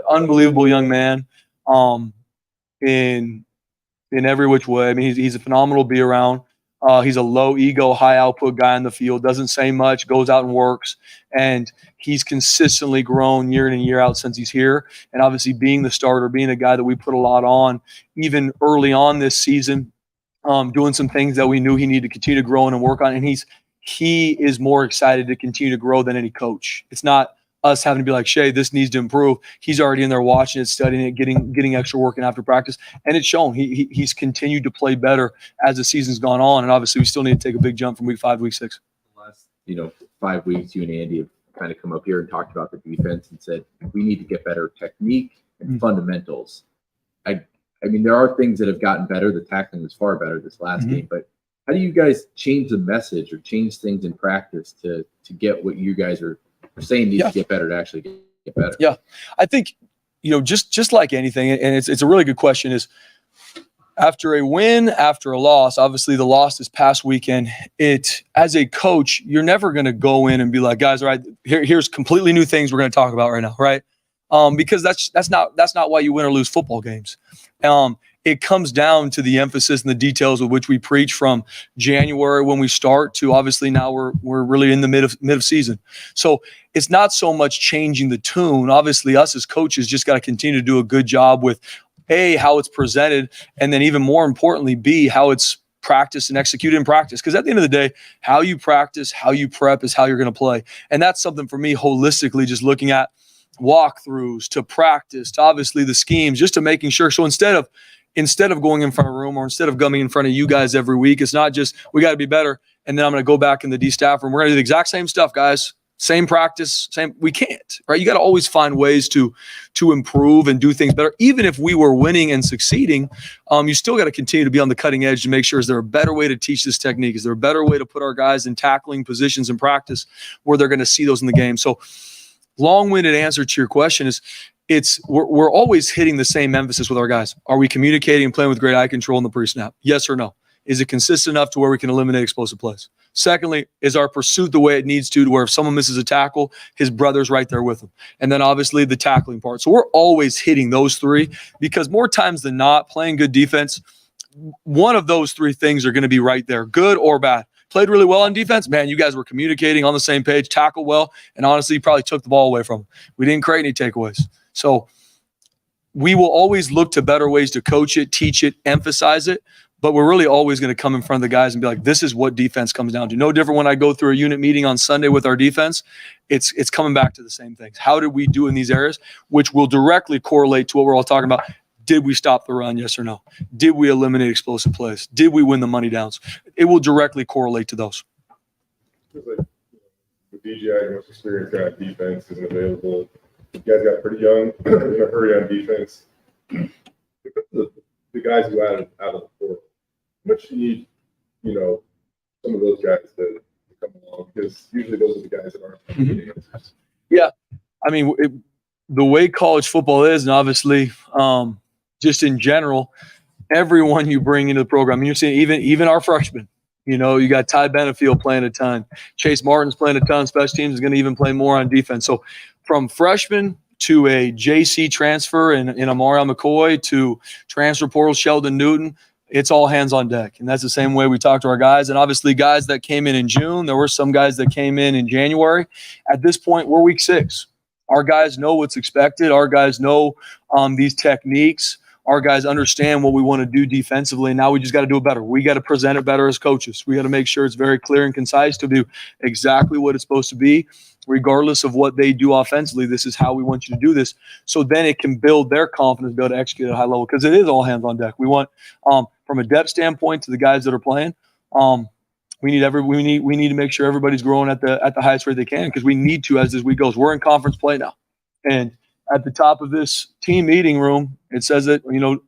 Unbelievable young man in every which way. I mean, he's a phenomenal to be around. He's a low ego, high output guy in the field, doesn't say much, goes out and works. And he's consistently grown year in and year out since he's here. And obviously being the starter, being a guy that we put a lot on, even early on this season, doing some things that we knew he needed to continue to grow in and work on. And he is more excited to continue to grow than any coach. It's not us having to be like, Shea, this needs to improve. He's already in there watching it, studying it, getting extra work in after practice. And it's shown. He's continued to play better as the season's gone on. And obviously we still need to take a big jump from week 5 to week 6. The last, 5 weeks, you and Andy have kind of come up here and talked about the defense and said, we need to get better technique and fundamentals. I mean, there are things that have gotten better. The tackling was far better this last game, but how do you guys change the message or change things in practice to get what you guys are saying needs to get better to actually get better? Yeah, I think, just like anything, and it's a really good question, is after a win, after a loss, obviously the loss this past weekend, as a coach, you're never going to go in and be like, guys, all right, here's completely new things we're going to talk about right now, right? Because that's not why you win or lose football games. It comes down to the emphasis and the details with which we preach from January when we start to obviously now we're really in the mid of season. So it's not so much changing the tune. Obviously, us as coaches just got to continue to do a good job with A, how it's presented, and then even more importantly, B, how it's practiced and executed in practice. Because at the end of the day, how you practice, how you prep is how you're going to play. And that's something for me holistically, just looking at walkthroughs to practice, to obviously the schemes, just to making sure. So instead of going in front of a room or instead of coming in front of you guys every week, it's not just we got to be better and then I'm going to go back in the D staff room. We're going to do the exact same stuff, guys. Same practice, we can't, right? You got to always find ways to improve and do things better. Even if we were winning and succeeding, you still got to continue to be on the cutting edge to make sure, is there a better way to teach this technique? Is there a better way to put our guys in tackling positions in practice where they're going to see those in the game? So long-winded answer to your question is we're always hitting the same emphasis with our guys. Are we communicating and playing with great eye control in the pre-snap? Yes or no? Is it consistent enough to where we can eliminate explosive plays? Secondly, is our pursuit the way it needs to where if someone misses a tackle, his brother's right there with him? And then obviously the tackling part. So we're always hitting those three because more times than not, playing good defense, one of those three things are going to be right there, good or bad. Played really well on defense, man, you guys were communicating on the same page, tackled well, and honestly, you probably took the ball away from him. We didn't create any takeaways. So we will always look to better ways to coach it, teach it, emphasize it, but we're really always going to come in front of the guys and be like, this is what defense comes down to. No different when I go through a unit meeting on Sunday with our defense. It's coming back to the same things. How did we do in these areas, which will directly correlate to what we're all talking about. Did we stop the run? Yes or no? Did we eliminate explosive plays? Did we win the money downs? It will directly correlate to those. Feels like, with DGI, the most experienced guy on defense isn't available. You guys got pretty young, in a hurry on defense. The guys who out of the portal, how much do you need, some of those guys to come along? Because usually those are the guys that aren't getting answers. Yeah. I mean, the way college football is, and obviously just in general, everyone you bring into the program, I mean, you're seeing even our freshmen, you got Ty Benefield playing a ton. Chase Martin's playing a ton. Special teams is going to even play more on defense. So from freshman to a JC transfer in Amari McCoy to transfer portal Sheldon Newton, it's all hands on deck. And that's the same way we talk to our guys. And obviously guys that came in June, there were some guys that came in January. At this point, we're week 6. Our guys know what's expected. Our guys know these techniques. Our guys understand what we want to do defensively. And now we just got to do it better. We got to present it better as coaches. We got to make sure it's very clear and concise to do exactly what it's supposed to be, regardless of what they do offensively. This is how we want you to do this. So then it can build their confidence, be able to execute at a high level, because it is all hands on deck. We want, from a depth standpoint to the guys that are playing, we need to make sure everybody's growing at the highest rate they can, because we need to as this week goes. We're in conference play now, and at the top of this team meeting room, it says that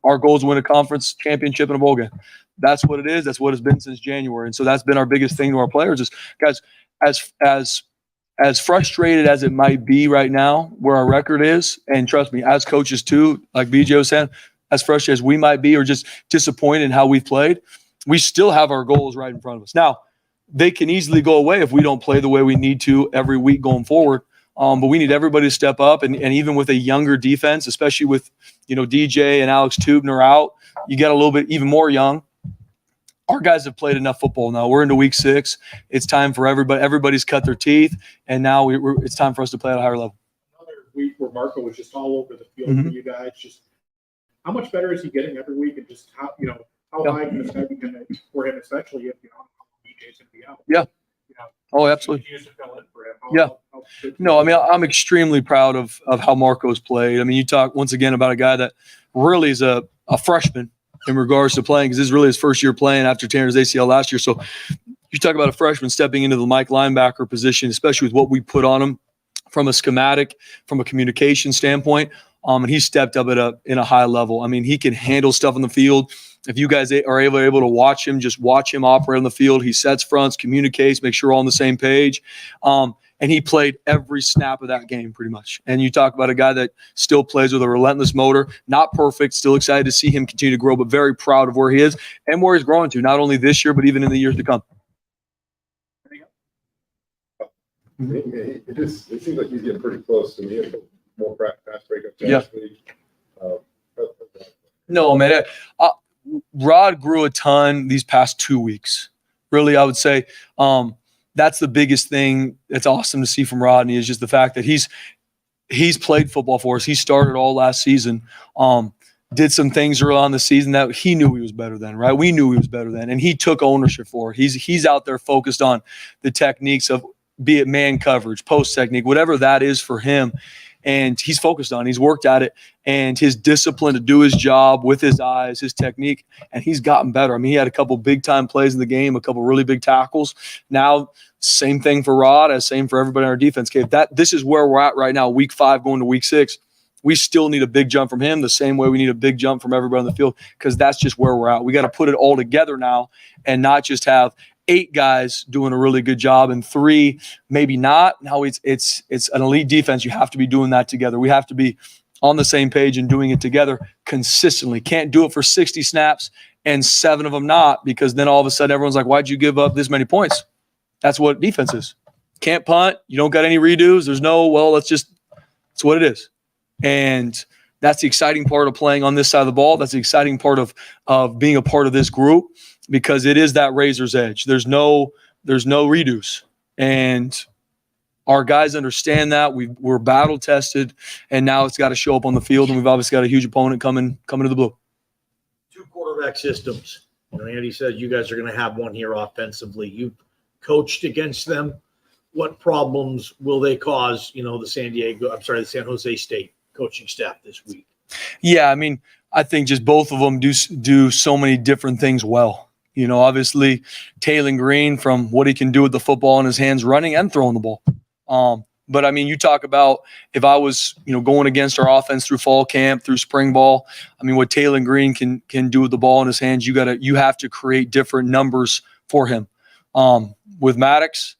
our goal is to win a conference championship and a bowl game. That's what it is. That's what it's been since January, and so that's been our biggest thing to our players is, guys, as frustrated as it might be right now where our record is, and trust me, as coaches too, like BJ was saying, as frustrated as we might be or just disappointed in how we've played, we still have our goals right in front of us. Now, they can easily go away if we don't play the way we need to every week going forward. But we need everybody to step up, and even with a younger defense, especially with DJ and Alex Tubner out, you get a little bit even more young. Our guys have played enough football now. We're into week 6. It's time for everybody. Everybody's cut their teeth, and now it's time for us to play at a higher level. Another week where Marco was just all over the field for you guys. Just how much better is he getting every week, and just how high can the step be for him, especially if DJ's going to be out. Yeah. Oh, absolutely. You just fill in for him. No, I mean, I'm extremely proud of how Marco's played. I mean, you talk once again about a guy that really is a freshman in regards to playing, because this is really his first year playing after tearing his ACL last year. So you talk about a freshman stepping into the Mike linebacker position, especially with what we put on him from a schematic, from a communication standpoint. And he stepped up in a high level. I mean, he can handle stuff on the field. If you guys are able to watch him, just watch him operate on the field. He sets fronts, communicates, make sure we're all on the same page. And he played every snap of that game pretty much. And you talk about a guy that still plays with a relentless motor, not perfect, still excited to see him continue to grow, but very proud of where he is and where he's growing to, not only this year, but even in the years to come. It seems like he's getting pretty close to me. More fast breakup. Yeah. No, man. Rod grew a ton these past 2 weeks. Really, I would say that's the biggest thing that's awesome to see from Rodney is just the fact that he's played football for us. He started all last season. Did some things early on the season that he knew he was better than, right? We knew he was better than, and he took ownership for it. He's out there focused on the techniques of, be it man coverage, post technique, whatever that is for him. And he's focused on it. He's worked at it, and his discipline to do his job with his eyes, his technique, and he's gotten better. I mean, he had a couple big-time plays in the game, a couple really big tackles. Now, same thing for Rod, as same for everybody on our defense. This is where we're at right now, week 5 going to week 6. We still need a big jump from him the same way we need a big jump from everybody on the field, because that's just where we're at. We got to put it all together now and not just have 8 guys doing a really good job and 3 maybe not. Now it's an elite defense. You have to be doing that together. We have to be on the same page and doing it together consistently. Can't do it for 60 snaps and 7 of them not, because then all of a sudden everyone's like, why'd you give up this many points? That's what defense is. Can't punt. You don't got any redos. There's no, it's what it is. And that's the exciting part of playing on this side of the ball. That's the exciting part of being a part of this group, because it is that razor's edge. There's no redos. And our guys understand that. We're battle tested, and now it's got to show up on the field, and we've obviously got a huge opponent coming to the blue. 2 quarterback systems. Andy said you guys are going to have one here offensively. You've coached against them. What problems will they cause, the San Jose State coaching staff this week? Yeah, I mean, I think just both of them do so many different things well. You know, obviously Taylor Green, from what he can do with the football in his hands, running and throwing the ball. But I mean, you talk about if I was, going against our offense through fall camp, through spring ball, I mean, what Taylor Green can do with the ball in his hands, you have to create different numbers for him. With Maddox,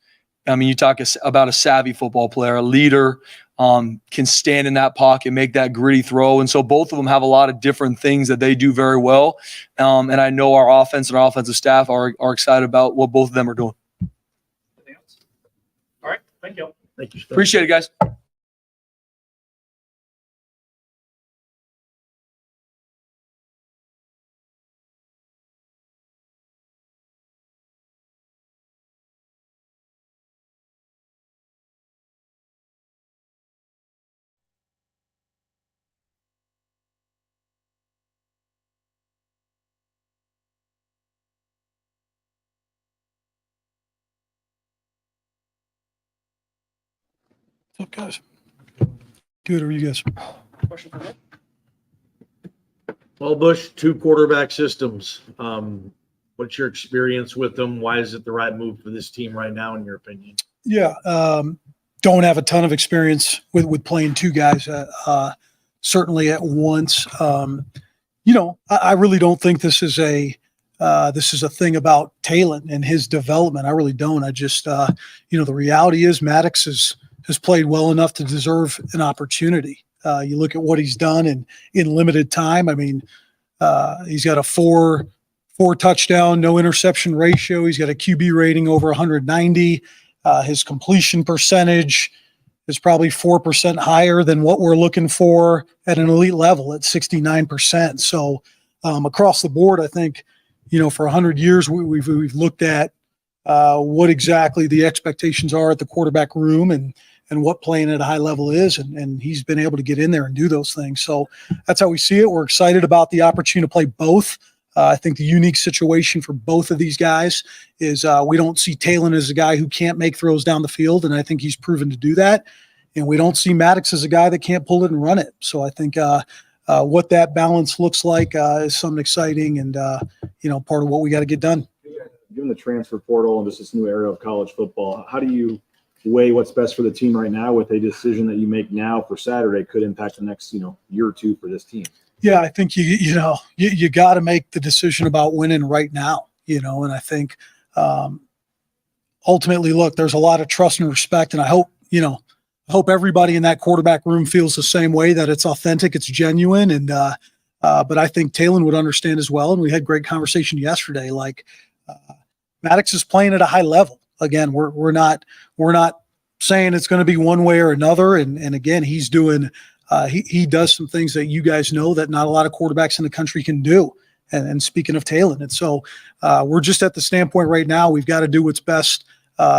I mean, you talk about a savvy football player, a leader, can stand in that pocket, make that gritty throw. And so both of them have a lot of different things that they do very well. And I know our offense and our offensive staff are excited about what both of them are doing. Anything else? All right, thank you. Thank you, Spencer. Appreciate it, guys. What's up, guys? Good. How are you guys? Question for me? Well, Bush, 2 quarterback systems. What's your experience with them? Why is it the right move for this team right now, in your opinion? Yeah, don't have a ton of experience with playing 2 guys, certainly at once. I really don't think this is a thing about Talon and his development. I really don't. I just, the reality is Maddox has played well enough to deserve an opportunity. You look at what he's done in limited time. I mean, he's got a 4 touchdown, no interception ratio. He's got a QB rating over 190. His completion percentage is probably 4% higher than what we're looking for at an elite level at 69%. So across the board, I think, for 100 years, we've looked at what exactly the expectations are at the quarterback room and what playing at a high level is. And he's been able to get in there and do those things. So that's how we see it. We're excited about the opportunity to play both. I think the unique situation for both of these guys is we don't see Talon as a guy who can't make throws down the field, and I think he's proven to do that. And we don't see Maddox as a guy that can't pull it and run it. So I think what that balance looks like is something exciting and, part of what we got to get done. Given the transfer portal and just this new era of college football, how do you weigh what's best for the team right now with a decision that you make now for Saturday could impact the next, year or two for this team? Yeah, I think you got to make the decision about winning right now, and I think ultimately, look, there's a lot of trust and respect, and I hope everybody in that quarterback room feels the same way, that it's authentic, it's genuine, and but I think Talon would understand as well, and we had great conversation yesterday. Like Maddox is playing at a high level. Again, we're not saying it's going to be one way or another, and again, he's doing. He does some things that you guys know that not a lot of quarterbacks in the country can do. And speaking of Talon, and so we're just at the standpoint right now, we've got to do what's best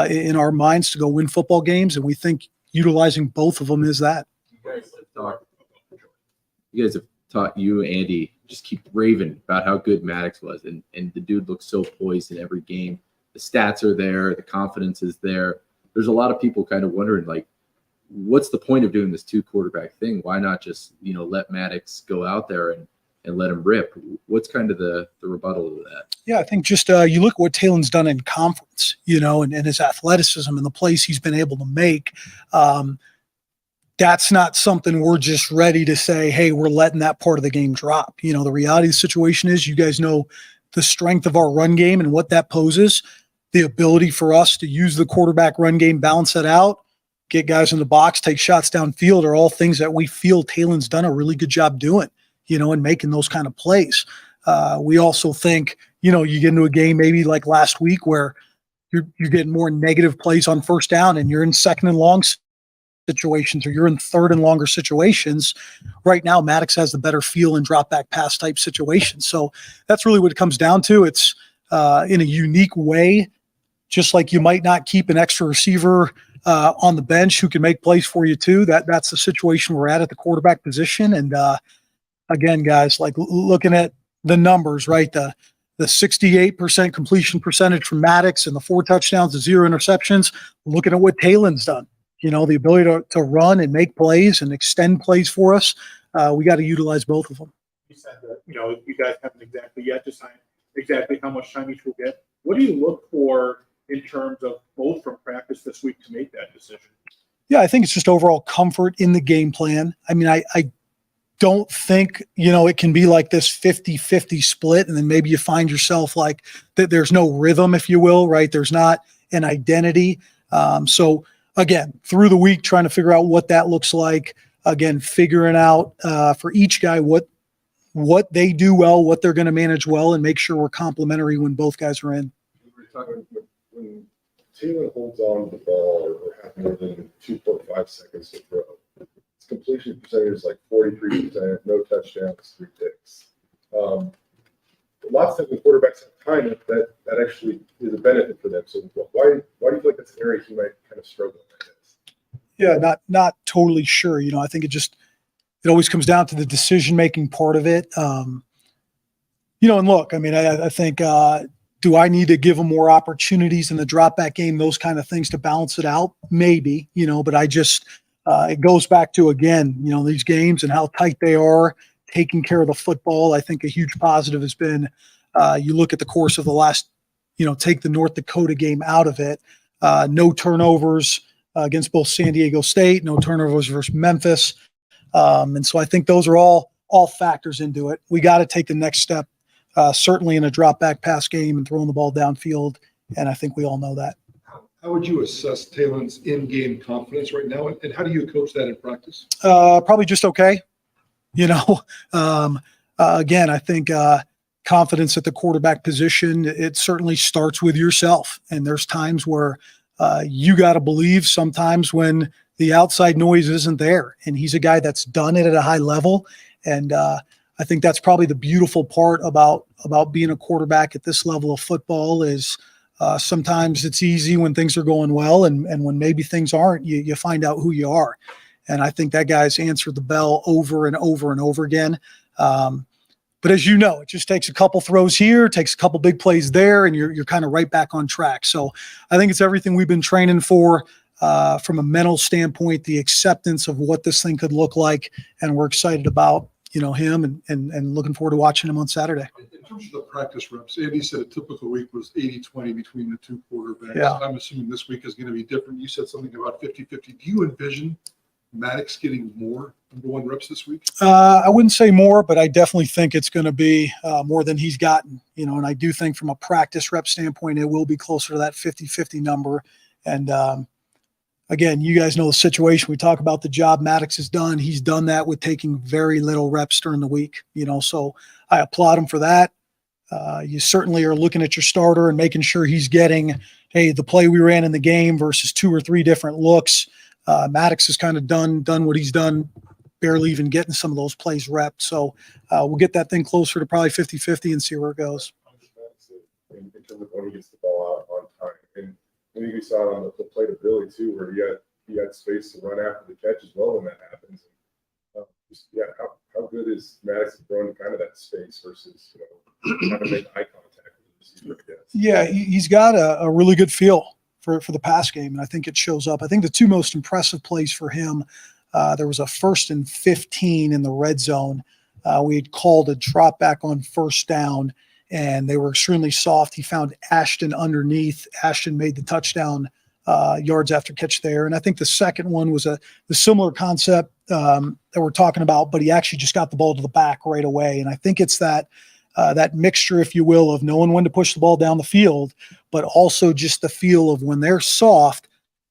in our minds to go win football games, and we think utilizing both of them is that. You guys have taught Andy, just keep raving about how good Maddox was, and the dude looks so poised in every game. The stats are there, the confidence is there. There's a lot of people kind of wondering, like, what's the point of doing this 2 quarterback thing? Why not just, let Maddox go out there and let him rip? What's kind of the rebuttal to that? Yeah, I think just you look at what Talon's done in conference, and his athleticism and the plays he's been able to make. That's not something we're just ready to say, hey, we're letting that part of the game drop. The reality of the situation is, you guys know the strength of our run game and what that poses, the ability for us to use the quarterback run game, balance that out, get guys in the box, take shots downfield, are all things that we feel Talon's done a really good job doing, and making those kind of plays. We also think, you get into a game maybe like last week where you're getting more negative plays on first down and you're in second and long situations, or you're in third and longer situations. Right now, Maddox has the better feel and drop back pass type situations. So that's really what it comes down to. It's in a unique way, just like you might not keep an extra receiver on the bench who can make plays for you too. That's the situation we're at the quarterback position. And again, guys, like looking at the numbers, right? The 68% completion percentage from Maddox and the 4 touchdowns, the 0 interceptions. Looking at what Talon's done, the ability to run and make plays and extend plays for us. We got to utilize both of them. You said that, you guys haven't exactly yet decided exactly how much time each will get. What do you look for in terms of both from practice this week to make that decision? Yeah, I think it's just overall comfort in the game plan. I mean, I don't think, it can be like this 50-50 split. And then maybe you find yourself like that there's no rhythm, if you will, right? There's not an identity. So again, through the week, trying to figure out what that looks like. Again, figuring out for each guy what they do well, what they're going to manage well, and make sure we're complementary when both guys are in. We were talking when Taylor holds on to the ball or have more than 2.5 seconds to throw, his completion percentage is like 43%, no touchdowns, 3 picks. Lots of times when quarterbacks have time, that actually is a benefit for them. So why do you feel like that's an area he might kind of struggle with this? Yeah, not totally sure. I think it always comes down to the decision-making part of it. And look, I mean, I think, do I need to give him more opportunities in the drop back game, those kind of things to balance it out? Maybe, but I just, it goes back to, again, these games and how tight they are, taking care of the football. I think a huge positive has been, you look at the course of the last, take the North Dakota game out of it, no turnovers against both San Diego State, no turnovers versus Memphis. And so I think those are all factors into it. We got to take the next step, certainly in a drop back pass game and throwing the ball downfield. And I think we all know that. How would you assess Taylor's in-game confidence right now, and how do you coach that in practice? Probably just okay. Again, I think confidence at the quarterback position, it certainly starts with yourself. And there's times where you got to believe sometimes when the outside noise isn't there. And he's a guy that's done it at a high level. And I think that's probably the beautiful part about being a quarterback at this level of football is sometimes it's easy when things are going well. And when maybe things aren't, you find out who you are. And I think that guy's answered the bell over and over and over again. But as you know, it just takes a couple throws here, takes a couple big plays there, and you're kind of right back on track. So I think it's everything we've been training for from a mental standpoint, the acceptance of what this thing could look like. And we're excited about, him and looking forward to watching him on Saturday. In terms of the practice reps, Andy said a typical week was 80-20 between the two quarterbacks. Yeah. I'm assuming this week is going to be different. You said something about 50-50. Do you envision Maddox getting more number one reps this week? I wouldn't say more, but I definitely think it's going to be more than he's gotten, and I do think from a practice rep standpoint, it will be closer to that 50-50 number. And again, you guys know the situation. We talk about the job Maddox has done. He's done that with taking very little reps during the week, so I applaud him for that. You certainly are looking at your starter and making sure he's getting, hey, the play we ran in the game versus 2 or 3 different looks. Maddox has kind of done what he's done, barely even getting some of those plays repped. So we'll get that thing closer to probably 50-50 and see where it goes. In terms of when he gets the ball out on time. And I think we saw it on the play to Billy too, where he had space to run after the catch as well when that happens. And, how good is Maddox throwing kind of that space versus trying to make eye contact with the receiver? Yeah, he's got a really good feel for the pass game, and I think it shows up. I think the 2 most impressive plays for him, there was a 1st and 15 in the red zone. We had called a drop back on 1st down, and they were extremely soft. He found Ashton underneath. Ashton made the touchdown yards after catch there. And I think the second one was the similar concept that we're talking about, but he actually just got the ball to the back right away. And I think it's that mixture, if you will, of knowing when to push the ball down the field, but also just the feel of when they're soft,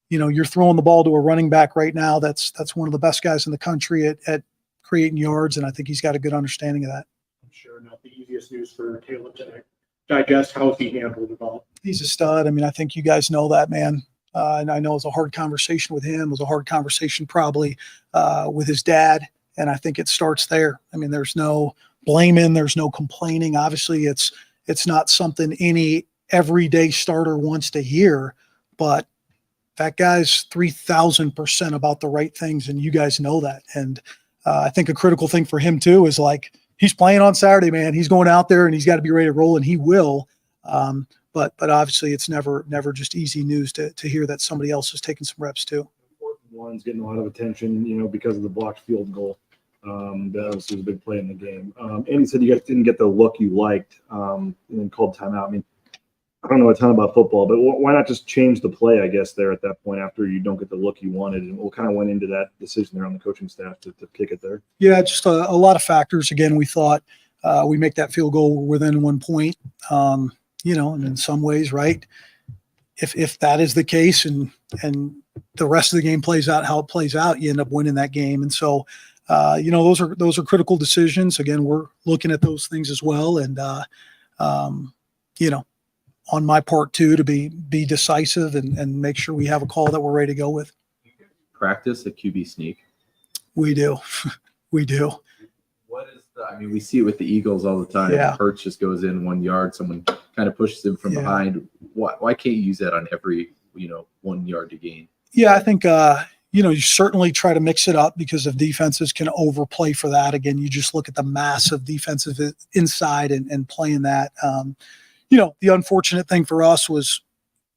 you're throwing the ball to a running back right now. That's one of the best guys in the country at creating yards. And I think he's got a good understanding of that. I'm sure not the easiest news for Taylor to digest. How has he handled it all? He's a stud. I mean, I think you guys know that, man. And I know it was a hard conversation with him. It was a hard conversation probably with his dad. And I think it starts there. I mean, there's no blaming. There's no complaining. Obviously, it's not something any everyday starter wants to hear, but that guy's 3,000% about the right things. And you guys know that. And I think a critical thing for him too is like, he's playing on Saturday, man. He's going out there and he's got to be ready to roll, and he will. But obviously it's never just easy news to hear that somebody else is taking some reps too. 4th and 1's getting a lot of attention, because of the blocked field goal. That obviously was a big play in the game. Andy said you guys didn't get the look you liked, and then called timeout. I mean, I don't know a ton about football, but why not just change the play, I guess, there at that point after you don't get the look you wanted? And what kind of went into that decision there on the coaching staff to kick it there? Yeah, just a lot of factors. Again, we thought we make that field goal within 1 point, and in some ways, right, if that is the case and the rest of the game plays out how it plays out, you end up winning that game. And so, those are critical decisions. Again, we're looking at those things as well. And, on my part too, to be decisive and make sure we have a call that we're ready to go with. Practice a QB sneak. We do. We do. What is we see it with the Eagles all the time. Yeah. Hurts just goes in 1 yard, someone kind of pushes him from behind. Why can't you use that on every 1 yard to gain? Yeah, I think you certainly try to mix it up because if defenses can overplay for that. Again, you just look at the massive defensive inside and playing that. The unfortunate thing for us was,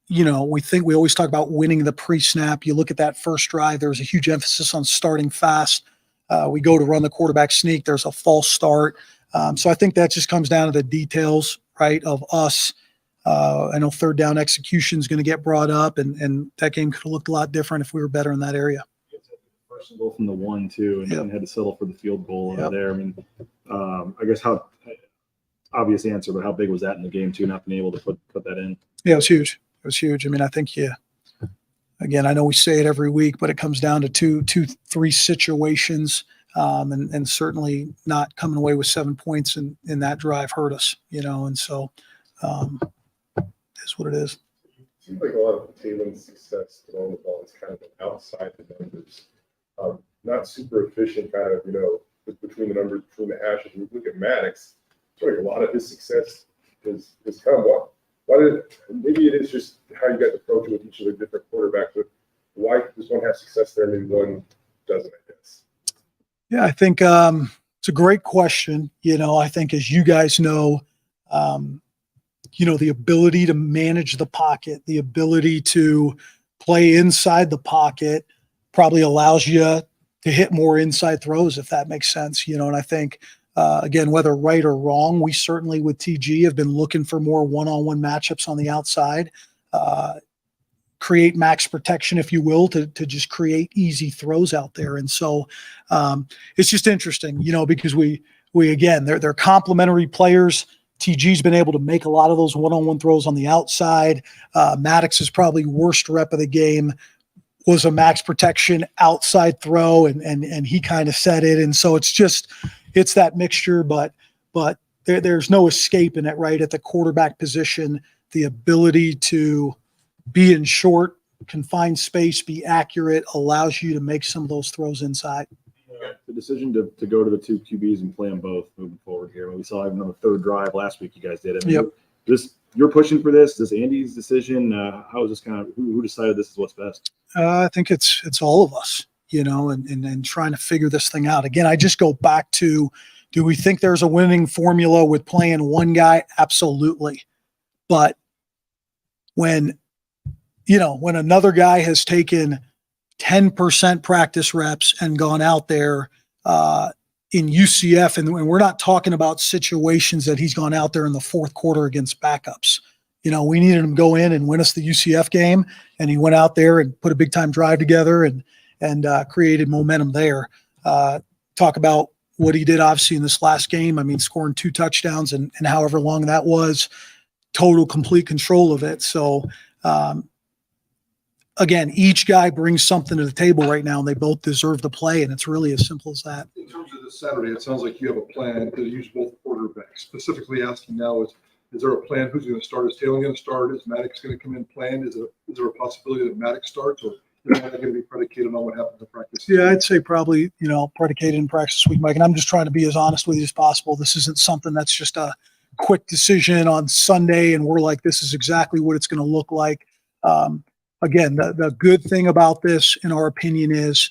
we always talk about winning the pre-snap. You look at that first drive, there was a huge emphasis on starting fast. We go to run the quarterback sneak. There's a false start. So I think that just comes down to the details, right, of us. I know third down execution is going to get brought up, and that game could have looked a lot different if we were better in that area. First and goal from the 1, too, and had to settle for the field goal there. I mean, I guess how obvious answer, but how big was that in the game, too, not being able to put that in? Yeah, it was huge. It was huge. I mean, I think, again, I know we say it every week, but it comes down to three situations, and certainly not coming away with 7 points in that drive hurt us, and so it's what it is. It seems like a lot of Taylor's success throwing the ball is kind of outside the numbers, not super efficient, kind of, between the numbers, between the hashes. We look at Maddox, I feel like a lot of his success is kind of maybe it is just how you guys approach it with each of the different quarterbacks, but why does one have success there and maybe one doesn't, I guess? Yeah, I think it's a great question. I think, as you guys know, the ability to manage the pocket, the ability to play inside the pocket probably allows you to hit more inside throws, if that makes sense. And I think, again, whether right or wrong, we certainly with TG have been looking for more one-on-one matchups on the outside, create max protection, if you will, to just create easy throws out there. And so it's just interesting, because we again, they're complementary players. TG's been able to make a lot of those one-on-one throws on the outside. Maddox's probably worst rep of the game was a max protection outside throw, and he kind of said it. And so it's that mixture, but there's no escaping it, right? At the quarterback position, the ability to be in short, confined space, be accurate, allows you to make some of those throws inside. The decision to go to the two QBs and play them both moving forward here. We saw even on the third drive last week, you guys did. You're pushing for this. This Andy's decision. How is this kind of who decided this is what's best? I think it's all of us, and trying to figure this thing out. Again, I just go back to, do we think there's a winning formula with playing one guy? Absolutely. But when another guy has taken 10% practice reps and gone out there in UCF, and we're not talking about situations that he's gone out there in the fourth quarter against backups. We needed him to go in and win us the UCF game, and he went out there and put a big time drive together and created momentum there. Talk about what he did obviously in this last game. I mean, scoring 2 touchdowns and however long that was, total complete control of it. So again, each guy brings something to the table right now, and they both deserve to play, and it's really as simple as that. In terms of this Saturday, it sounds like you have a plan to use both quarterbacks. Specifically asking now is there a plan? Who's going to start? Is Taylor going to start? Is Maddox going to come in planned? Is there a possibility that Maddox starts, or is that going to be predicated on what happens in practice? Yeah, I'd say probably, predicated in practice this week, Mike. And I'm just trying to be as honest with you as possible. This isn't something that's just a quick decision on Sunday, and we're like, this is exactly what it's going to look like. Again, the good thing about this, in our opinion, is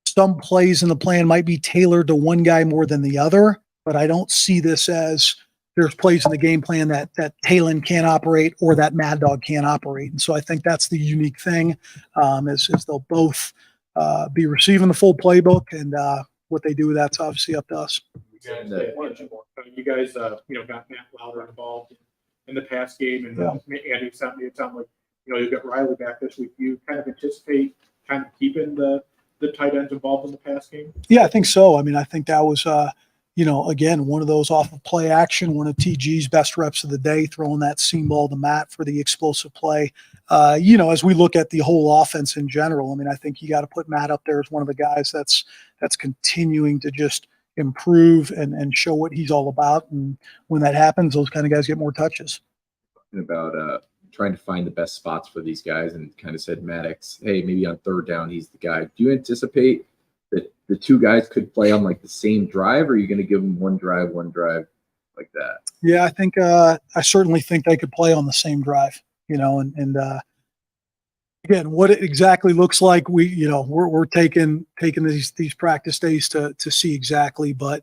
some plays in the plan might be tailored to one guy more than the other, but I don't see this as there's plays in the game plan that Talon can't operate or that Mad Dog can't operate. And so I think that's the unique thing, is they'll both be receiving the full playbook, and what they do with that's obviously up to us. You guys, got Matt Lauder involved in the pass game, and Andy, it sounded like, you got Riley back this week. You kind of anticipate kind of keeping the tight ends involved in the pass game? Yeah, I think so. I mean, I think that was, again, one of those off of play action, one of TG's best reps of the day, throwing that seam ball to Matt for the explosive play. As we look at the whole offense in general, I mean, I think you got to put Matt up there as one of the guys that's continuing to just improve and show what he's all about. And when that happens, those kind of guys get more touches. About trying to find the best spots for these guys, and kind of said Maddox, hey, maybe on third down he's the guy. Do you anticipate that the two guys could play on like the same drive, or are you going to give them one drive like that? Yeah, I think I certainly think they could play on the same drive, and again, what it exactly looks like, we're taking these practice days to see exactly, but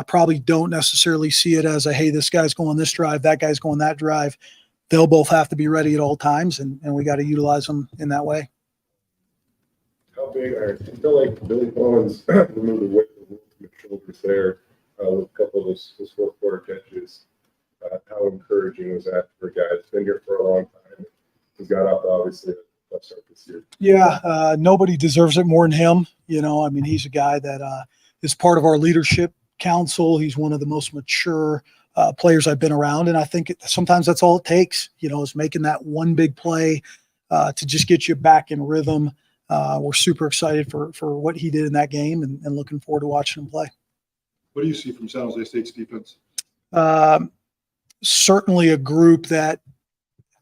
probably don't necessarily see it as a, hey, this guy's going this drive, that guy's going that drive. They'll both have to be ready at all times, and we got to utilize them in that way. How big I feel like Billy Bones removed the weight from the shoulders there with a couple of those fourth quarter catches. How encouraging was that for a guy that's been here for a long time? He's got up obviously a tough start this year. Yeah, nobody deserves it more than him. I mean, he's a guy that is part of our leadership council. He's one of the most mature players I've been around, and I think sometimes that's all it takes. Is making that one big play to just get you back in rhythm. We're super excited for what he did in that game, and looking forward to watching him play. What do you see from San Jose State's defense? Certainly a group that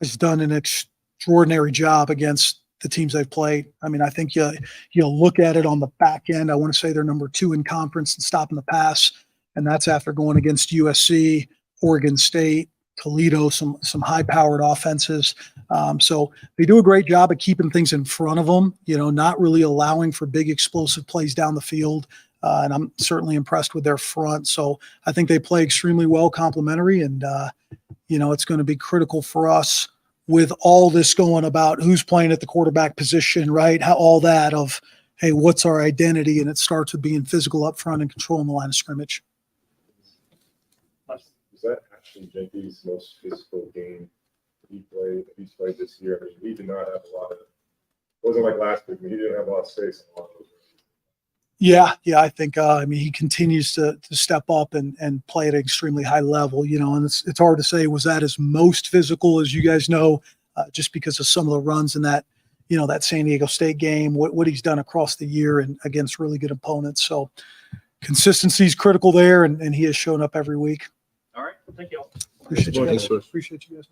has done an extraordinary job against the teams they've played. I mean, I think you'll look at it on the back end. I want to say they're number 2 in conference in stopping the pass, and that's after going against USC, Oregon State, Toledo, some high-powered offenses. So they do a great job of keeping things in front of them, not really allowing for big explosive plays down the field. And I'm certainly impressed with their front. So I think they play extremely well complementary, and, it's going to be critical for us with all this going about who's playing at the quarterback position, right? How all that of, hey, what's our identity? And it starts with being physical up front and controlling the line of scrimmage. Is that Ashton Jenkins' most physical game he's played this year? I mean, he did not have a lot of, it wasn't like last week, he didn't have a lot of space in a lot of those. Yeah, I think he continues to step up and play at an extremely high level, and it's hard to say, was that his most physical, as you guys know, just because of some of the runs in that, that San Diego State game, what he's done across the year and against really good opponents. So consistency is critical there, and he has shown up every week. All right. Thank you all. Appreciate you guys.